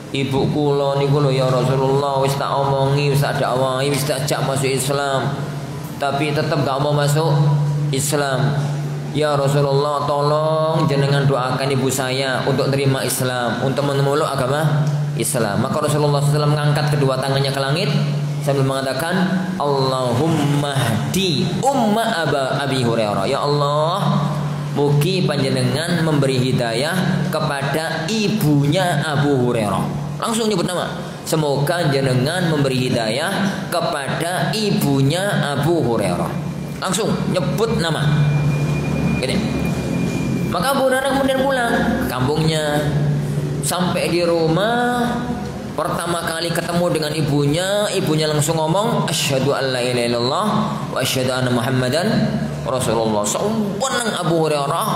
ibu kula niku lho ya Rasulullah, wis tak omongi, wis tak dakwahi, wis tak ajak masuk Islam, tapi tetap gak mau masuk Islam. Ya Rasulullah, tolong jenengan doakan ibu saya untuk terima Islam, untuk memeluk agama Islam. Maka Rasulullah SAW mengangkat kedua tangannya ke langit sambil mengatakan, Allahumma hdi umma Abi Hurairah. Ya Allah, mugi panjenengan memberi hidayah kepada ibunya Abu Hurairah. Langsung nyebut nama. Semoga jenengan memberi hidayah kepada ibunya Abu Hurairah. Langsung nyebut nama. Gini. Maka Abu Hurairah kemudian pulang ke kampungnya. Sampai di rumah, pertama kali ketemu dengan ibunya langsung ngomong, asyhadu an la ilaha illallah wa asyhadu anna Muhammadan Rasulullah. Senang Abu Hurairah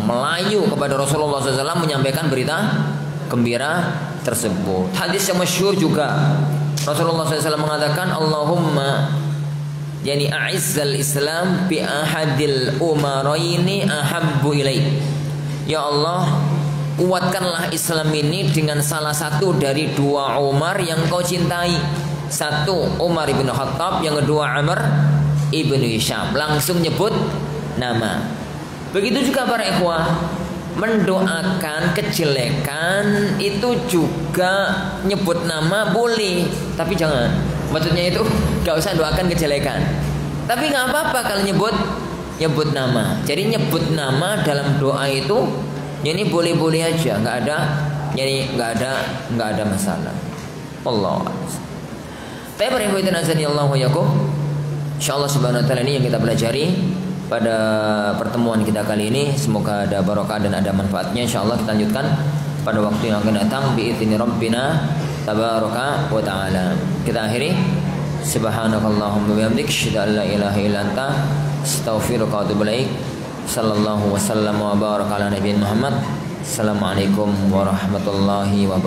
melayu kepada Rasulullah SAW menyampaikan berita gembira tersebut. Hadis yang masyhur juga, Rasulullah SAW mengatakan, Allahumma yani a'izzal Islam bi ahadil umaraini ahabbu ilaik. Ya Allah, kuatkanlah Islam ini dengan salah satu dari dua Umar yang kau cintai. Satu Umar ibn Khattab, yang kedua Amr ibn Hisham. Langsung nyebut nama. Begitu juga para ikhwah, mendoakan kejelekan itu juga nyebut nama boleh, tapi jangan. Maksudnya itu gak usah doakan kejelekan, tapi nggak apa-apa kalau nyebut nama. Jadi nyebut nama dalam doa itu ini boleh-boleh aja, nggak ada masalah. Allah. Tapi insyaallah subhanahu wa ta'ala, ini yang kita pelajari pada pertemuan kita kali ini. Semoga ada barokah dan ada manfaatnya. Insyaallah kita lanjutkan pada waktu yang akan datang bi'idzni rabbina tabaraka wa ta'ala. Kita akhiri, subhanakallahumma wa bihamdik, asyhadu an la ilaha illa anta, astaghfiruka wa atubu ilaik. Sallallahu wasallam wa baraka ala nabiyina Muhammad. Assalamualaikum warahmatullahi wabarakatuh.